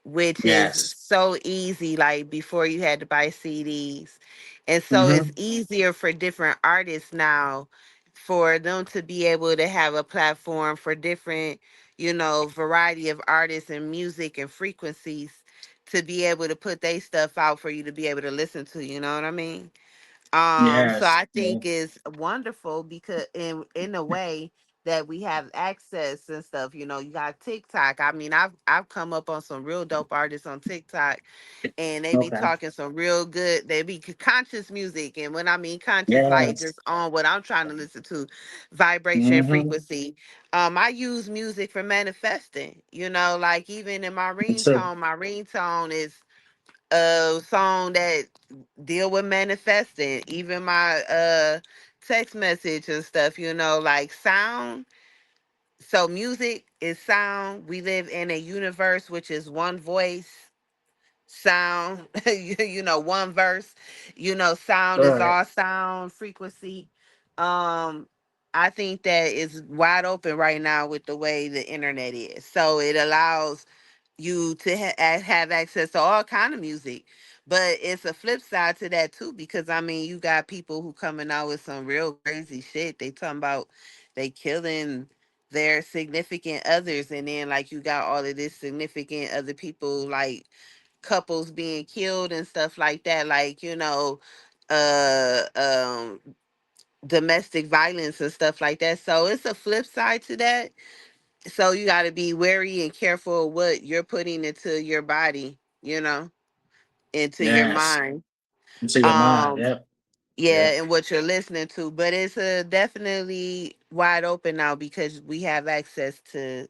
which is Yes. so easy. Like before, you had to buy CDs. And so it's Mm-hmm. easier for different artists now for them to be able to have a platform for different, variety of artists and music and frequencies to be able to put their stuff out for you to be able to listen to. You know what I mean? So Yes. I Yeah. think it's wonderful because in a way that we have access and stuff. You got TikTok. I mean, I've come up on some real dope artists on TikTok, and they be Okay. talking some real good. They be conscious music, and when I mean conscious, like Yes. just on what I'm trying to listen to, vibration, Mm-hmm. frequency. I use music for manifesting. Like even in Me too. my ringtone is a song that deal with manifesting. Even my text message and stuff, like sound. So music is sound. We live in a universe which is one voice, sound, one verse. Sound All is right. all sound frequency. Um I think that is wide open right now with the way the internet is. So it allows you to have access to all kind of music, but it's a flip side to that too, because I mean you got people who coming out with some real crazy shit. They talking about they killing their significant others, and then like you got all of this significant other people, like couples being killed and stuff like that, like uh domestic violence and stuff like that. So it's a flip side to that. So you got to be wary and careful of what you're putting into your body, into your Yes. mind. Into your mind. Um, Yep. yeah, Yep. and what you're listening to. But it's definitely wide open now because we have access to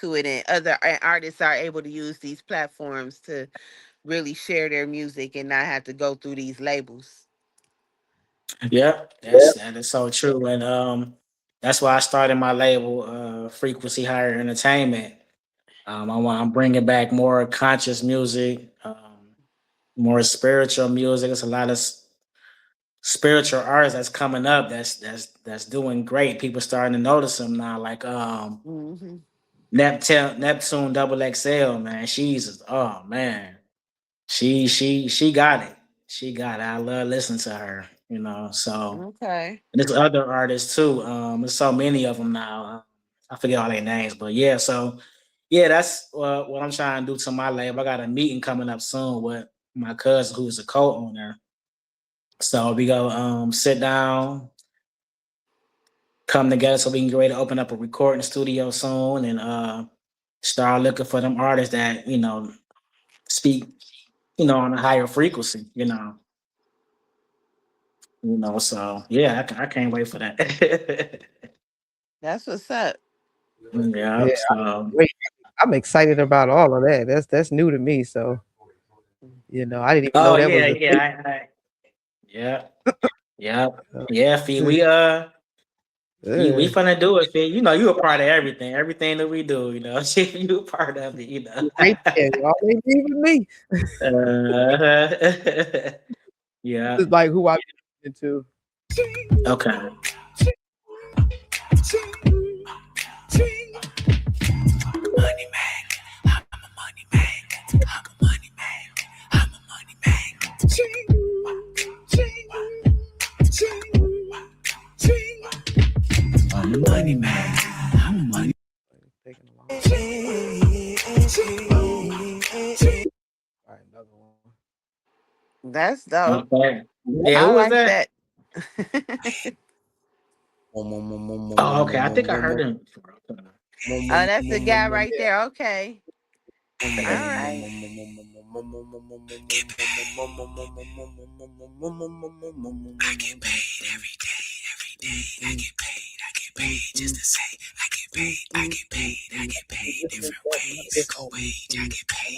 it, and other artists are able to use these platforms to really share their music and not have to go through these labels. Yep. That is so true. And that's why I started my label, Frequency Higher Entertainment. I'm bringing back more conscious music, more spiritual music. There's a lot of spiritual artists that's coming up that's doing great. People starting to notice them now, like Hmm. Neptune Double XL, man. She's oh man. She got it. She got it. I love listening to her, So Okay. and there's other artists too. There's so many of them now. I forget all their names, but yeah. So yeah, that's what I'm trying to do to my label. I got a meeting coming up soon with my cousin who's a co-owner. So we go sit down, come together so we can get ready to open up a recording studio soon and start looking for them artists that, speak, on a higher frequency, So yeah, I can't wait for that. That's what's up. Yeah, Yeah, so wait, I'm excited about all of that. That's new to me. So I didn't even know oh that yeah, was a thing. yeah, yeah, yeah, Uh, yeah, Fee. just, We uh, finna do it, Fee. You a part of everything that we do, you a part of it. right there, y'all ain't leaving me. uh, yeah, It's like who I'm into. okay. Money man. Taking a long time. All right, another one. That's dope. Okay. Yeah, I who was like that? that. Oh, okay. I think I heard him. Oh, that's the guy right there. Okay. All right.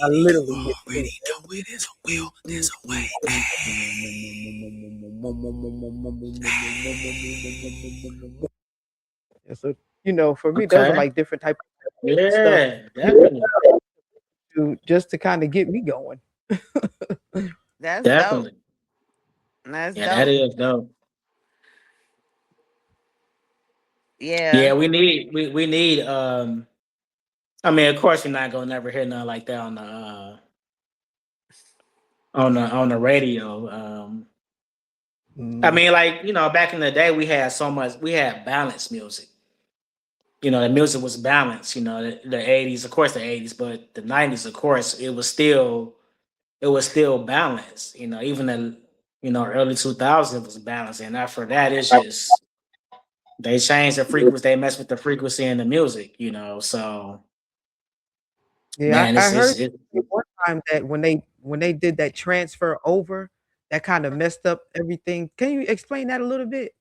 I literally get paid. Yeah, so for me, those are Okay. like different type of stuff Yeah, definitely. just to kind of get me going. That's dope. Definitely. That's Yeah, that dope. is dope. Yeah. Yeah, we need I mean, of course you're not gonna never hear nothing like that on the radio. I Mm, mean, like, back in the day we had balanced music. The music was balanced, the 80s, of course the 80s, but the 90s, of course, it was still balanced. Even the early 2000s was balanced, and after that, it's just they changed the frequency. They messed with the frequency in the music. So yeah, man, I it's heard it's, it, one time that when they did that transfer over, that kind of messed up everything. Can you explain that a little bit?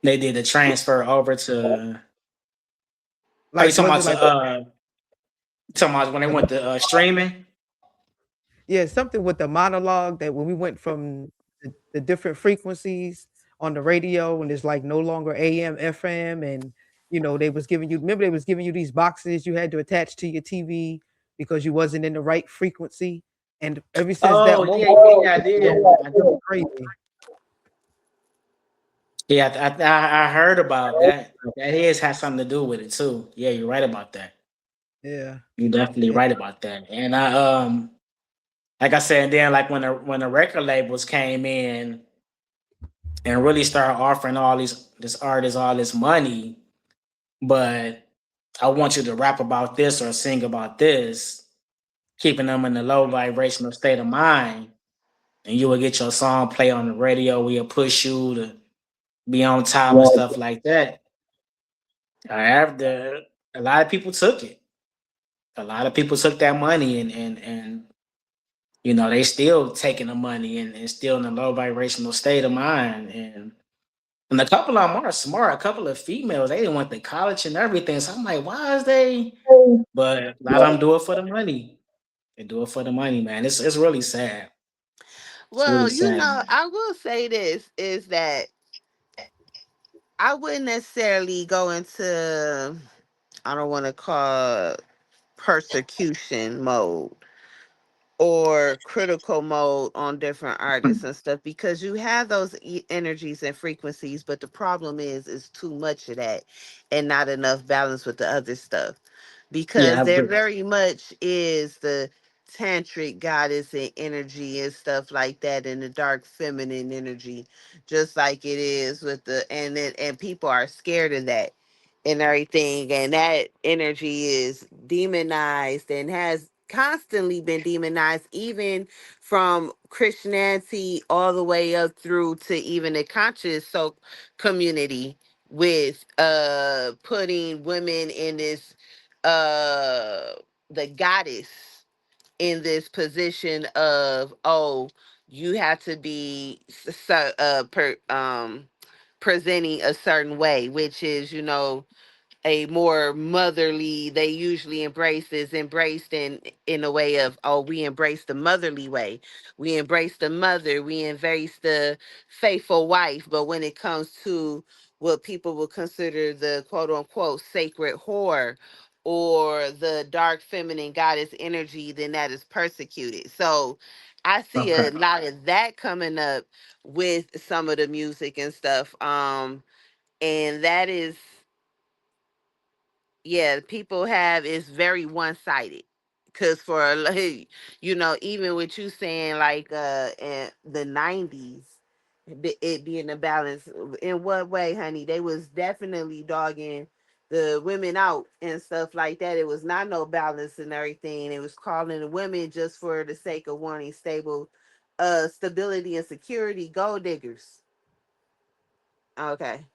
they did the transfer over to. Are you Like, talking was about it like when they with the went to streaming? yeah, something with the monologue that when we went from the different frequencies on the radio and it's like no longer AM, FM, and they was giving you remember they was giving you these boxes you had to attach to your TV because you wasn't in the right frequency. And ever since that Oh moment, yeah, yeah, I you did. know, I it was did. crazy. Yeah, I heard about that. That has something to do with it too. Yeah, you're right about that. Yeah. You're definitely Yeah. right about that. And I like I said, then like when the record labels came in and really started offering all this artists all this money, but I want you to rap about this or sing about this, keeping them in the low vibrational state of mind, and you will get your song play on the radio. We'll push you to be on top and stuff like that. After a lot of people took it. A lot of people took that money and they still taking the money and still in a low vibrational state of mind. And a couple of them are smart. A couple of females, they didn't want the college and everything. So I'm like, why is they? But a lot of them do it for the money. They do it for the money, man. It's really sad. It's really Well, sad. I will say this is that I wouldn't necessarily go into, I don't want to call persecution mode or critical mode on different artists and stuff, because you have those energies and frequencies, but the problem is too much of that and not enough balance with the other stuff, Yeah, because I there agree. very much is the tantric goddess and energy and stuff like that, and the dark feminine energy, just like it is with and people are scared of that and everything, and that energy is demonized and has constantly been demonized, even from Christianity all the way up through to even the conscious community, with putting women in this uh the goddess in this position of, oh, you have to be presenting a certain way, which is, a more motherly, they usually embrace is embraced in a way of, oh, we embrace the motherly way, we embrace the mother, we embrace the faithful wife. But when it comes to what people will consider the quote unquote sacred whore or the dark feminine goddess energy, then that is persecuted. So I see Okay. a lot of that coming up with some of the music and stuff, and that is, yeah, people have, it's very one-sided, because for like, even with you saying like in the 90s, it being a balance, in what way, honey? They was definitely dogging the women out and stuff like that. It was not no balance and everything. It was calling the women, just for the sake of wanting stability and security, gold diggers. Okay.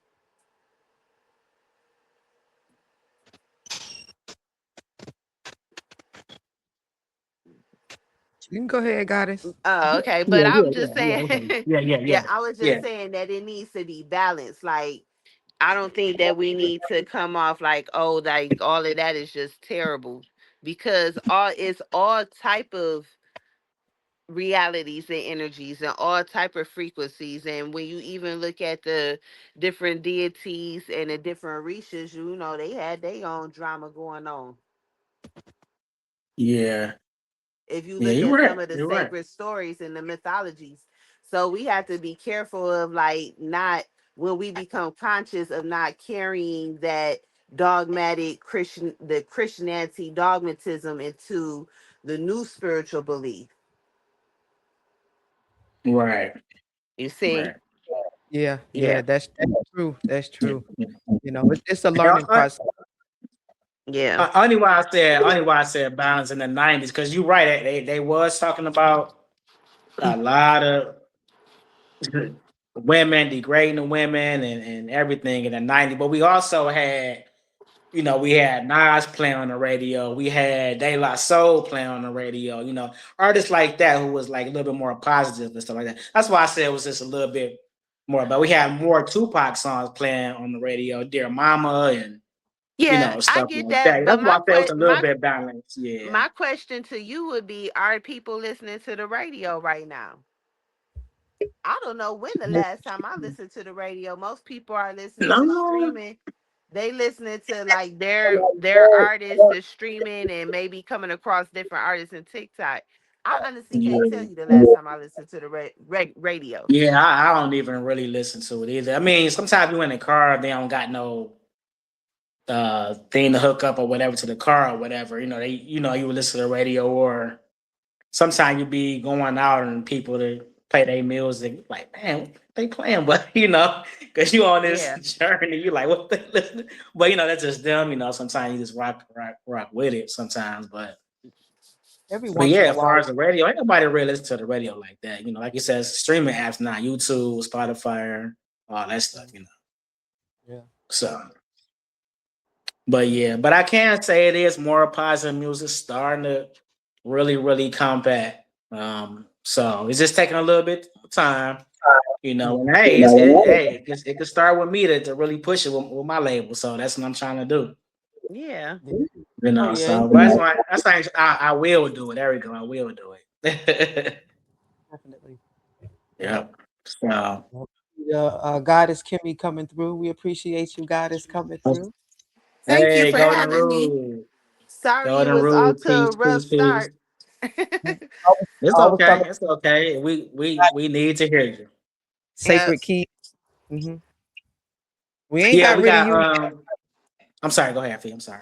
You can go ahead, Goddess. Oh, okay. But Yeah, yeah, I'm yeah, just yeah. saying, Okay. Yeah, yeah, yeah, yeah, I was yeah. just saying that it needs to be balanced. Like, I don't think that we need to come off like, oh, like all of that is just terrible, because all type of realities and energies and all type of frequencies. And when you even look at the different deities and the different orishas, they had their own drama going on. Yeah. If you Yeah, look you're at right. some of the You're right. sacred stories and the mythologies. So we have to be careful of, like, not, when we become conscious of not carrying that the Christianity dogmatism into the new spiritual belief. Right. You see? Right. Yeah, Yeah. yeah, that's true. That's Yeah. true. Yeah. It's a And learning process. Yeah. only why I said balance in the 90s, because you're right. They was talking about a lot of women, degrading the women and everything in the 90s. But we also had, we had Nas playing on the radio. We had De La Soul playing on the radio. Artists like that who was like a little bit more positive and stuff like that. That's why I said it was just a little bit more. But we had more Tupac songs playing on the radio, Dear Mama, and Yeah, I stuff get like that. that. But That's why I said it was a little bit balanced. Yeah. my question to you would be, are people listening to the radio right now? I don't know when the last time I listened to the radio. Most people are listening to No. streaming. They listening to like their artists, the streaming, and maybe coming across different artists in TikTok. I honestly can't tell Yeah. you the last time I listened to the radio. Yeah, I don't even really listen to it either. I mean, sometimes you in the car, they don't got no thing to hook up or whatever to the car or whatever. You would listen to the radio, or sometimes you be going out and people to play their music, like, man, what they playing, but because you on this Yeah, journey, you like what they listening. But that's just them. Sometimes you just rock with it sometimes, but. Every But once yeah, in a as far while. as the radio, ain't nobody really listen to the radio like that. Like you said, streaming apps now, YouTube, Spotify, all that stuff. Yeah. So But yeah, but I can say it is more positive music starting to really, really come back. So it's just taking a little bit of time, you know. Yeah. And hey, it can start with me to really push it with my label. So that's what I'm trying to do, Yeah. Yeah. you Oh know. yeah, So that's why I will do it. There we go. I will do it. definitely. Yep. So Well, Goddess Kimmy coming through. We appreciate you, Goddess, coming through. Thank you hey, for Golden having me. Rule, Sorry it Golden was Rule, off to a peace, rough peace, peace. start. It's I was okay. coming. It's okay. We need to hear you. Yep. Sacred Key. Hmm. We ain't Yeah, got we rid of got you. I'm sorry, go ahead, Fee. I'm sorry.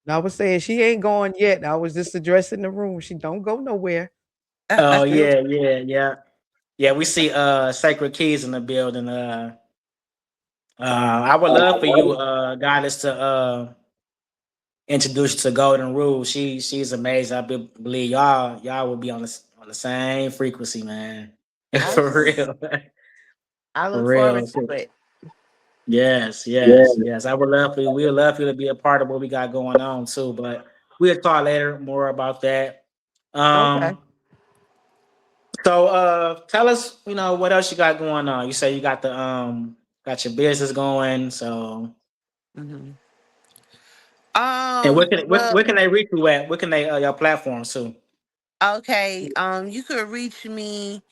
I was saying she ain't going yet. I was just addressing the room. She don't go nowhere. Oh Still. yeah. Yeah, we see Sacred Keys in the building. I would love for you, Goddess, to introduce you to Golden Rule. She's amazing. Believe y'all will be on the same frequency, man. For Absolutely. real. I For look forward real. to it. Yes. I would love for you. We would love for you to be a part of what we got going on too. But we'll talk later more about that. Okay. Um, so tell us, you know, what else you got going on. You say you got your business going. So Hmm. and Well, where can they reach you at? Where can they your platforms too? okay. You could reach me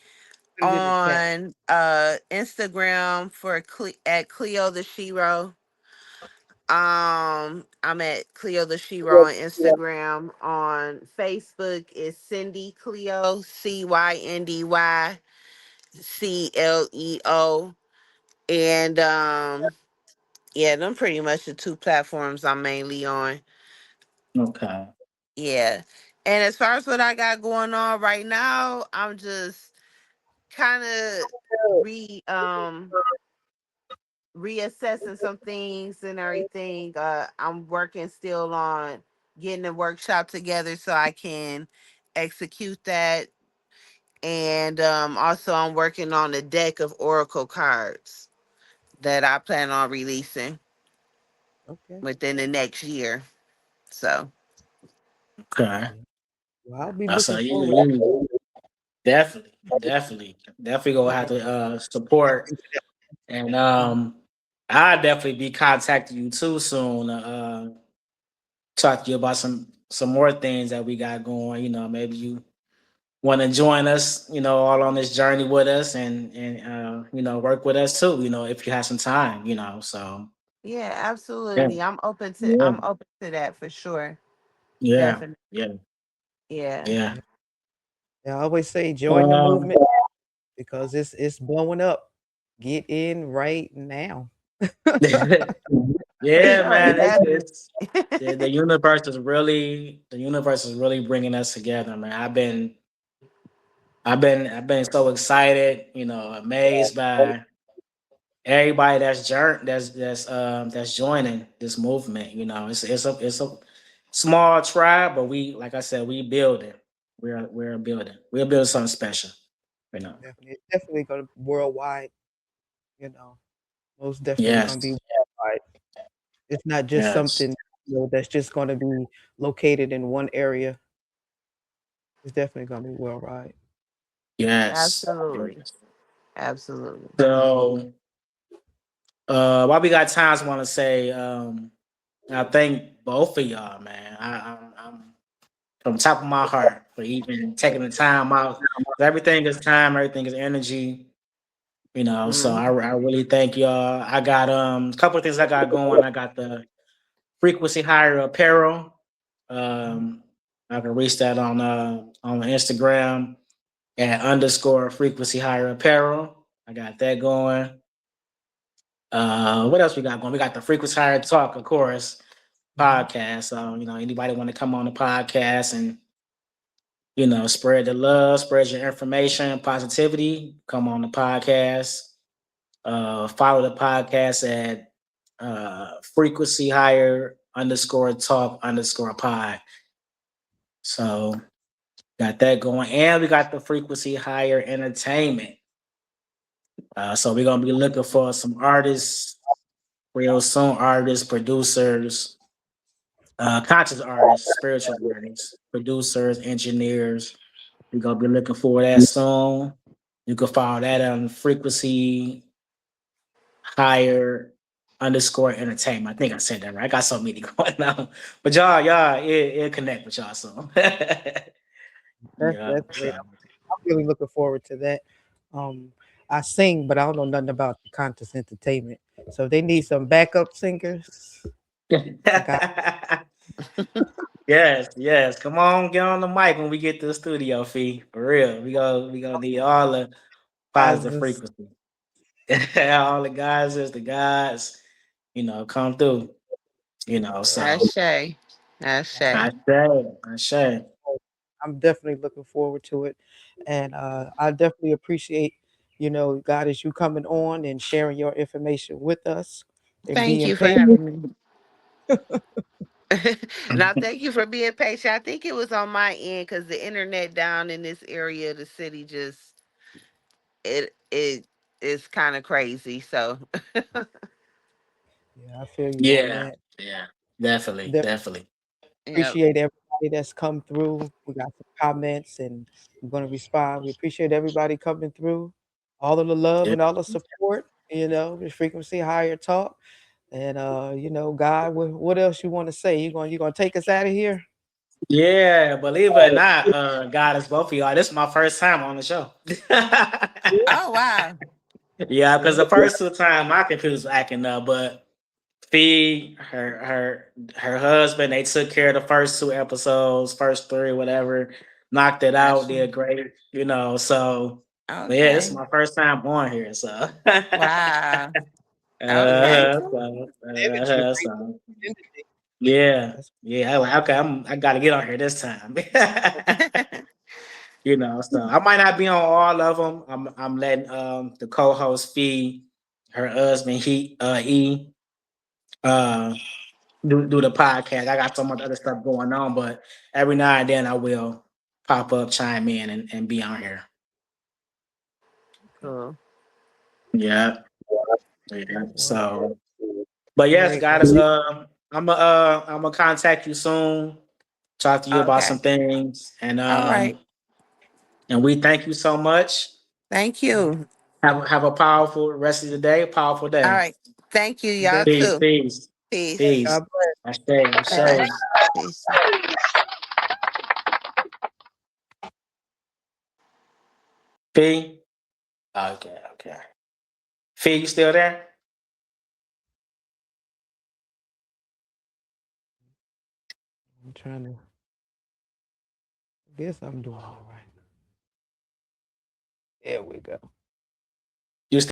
Put it in the chat. on Instagram for at Cleo the Shiro. I'm at Cleo the Shiro on Instagram. On Facebook is Cyndy Cleo, CyndyCleo. And yeah, them pretty much the two platforms I'm mainly on. Okay. Yeah. And as far as what I got going on right now, I'm just kind of re reassessing some things and everything. I'm working still on getting a workshop together so I can execute that. And also, I'm working on a deck of Oracle cards that I plan on releasing Okay. within the next year. So, Okay. Well, I'll be That's looking a forward you definitely gonna have to support and I'll definitely be contacting you too soon. Talk to you about some more things that we got going. You know, maybe you want to join us. You know, all on this journey with us, and you know, work with us too. You know, if you have some time. You know, so yeah, yeah, absolutely. yeah, I'm open to that for sure. yeah, Definitely. yeah, Yeah. yeah. to it. Yeah, I always say join the Um, movement because it's blowing up. Get in right now. yeah, Oh, man. definitely. It's the universe is really bringing us together, man. I've been so excited, you know, amazed by everybody that's joining this movement. You know, it's a small tribe, but we, like I said, we building. We're building. We're building something special. You know. Definitely, it's definitely gonna be worldwide. You know, most definitely gonna be Yes. worldwide. It's not just Yes. something that's just gonna be located in one area. It's definitely gonna be worldwide. Yes. Absolutely. Yes. Absolutely. So, while we got times, I want to say, I thank both of y'all, man. I'm from the top of my heart for even taking the time out. Everything is time. Everything is energy. You know, so Hmm. I really thank y'all. I got a couple of things I got going. I got the frequency higher apparel. Mhm. Um, I can reach that on Instagram at underscore frequency higher apparel. I got that going. What else we got going? We got the frequency higher talk, of course, Mhm. podcast. So you know, anybody want to come on the podcast and you know spread the love, spread your information, positivity, come on the podcast. Follow the podcast at frequency higher underscore talk underscore pod. So got that going, and we got the frequency higher entertainment. So we're gonna be looking for some artists real soon, artists, producers. conscious artists, spiritual artists, producers, engineers. We're gonna be looking for that soon. You can follow that on frequency higher underscore entertainment. I think I said that right. I got so many going on. But y'all, it connect with y'all so yeah. That's great. So I'm really looking forward to that. Um, I sing, but I don't know nothing about the contest entertainment. So if they need some backup singers. I got yes. Come on, get on the mic when we get to the studio, fee. For real. We gonna need all the positive guys. frequency. All the guys is the guys, come through. So Ashe. Ashe. I say. I'm definitely looking forward to it, and I definitely appreciate, God, as you coming on and sharing your information with us and Thank being you for patient. having me. Now, thank you for being patient. I think it was on my end because the internet down in this area of the city just it is kind of crazy. So, Yeah, I feel you on Yeah, that. yeah, definitely, Definitely definitely. yep. appreciate everybody that's come through. We got some comments, and I'm going to respond. We appreciate everybody coming through, all of the love Yeah, and all the support. The frequency higher talk, and God, what else you want to say? You gonna take us out of here? yeah, believe it or not, God is both of y'all. This is my first time on the show. Oh wow. Yeah, because Yeah. the first two times my computer was acting up, but Fee, her husband, they took care of the first two episodes, first three, whatever, knocked it out, Gotcha. did great, But yeah, this is Okay. my first time on here, so Wow. Okay. Energy, great so energy. yeah, That's yeah. I like okay, I gotta get on here this time. So I might not be on all of them. I'm letting the co-host Fee, her husband he uh do the podcast. I got so much other stuff going on, but every now and then I will pop up, chime in, and be on here. Cool. Yeah, yeah. well, So, but yes, great. guys, Well, I'm gonna contact you soon. Talk to you about Okay. some things, and All right. we thank you so much. Thank you. Have a powerful rest of the day, powerful All day. right. Thank you. Y'all definitely. Peace, too. peace, Peace. peace. God bless. I stay, I All right. say. Peace. Fee. Okay, okay. Fee, you still there? I'm trying to. Guess I'm doing all right. There we go.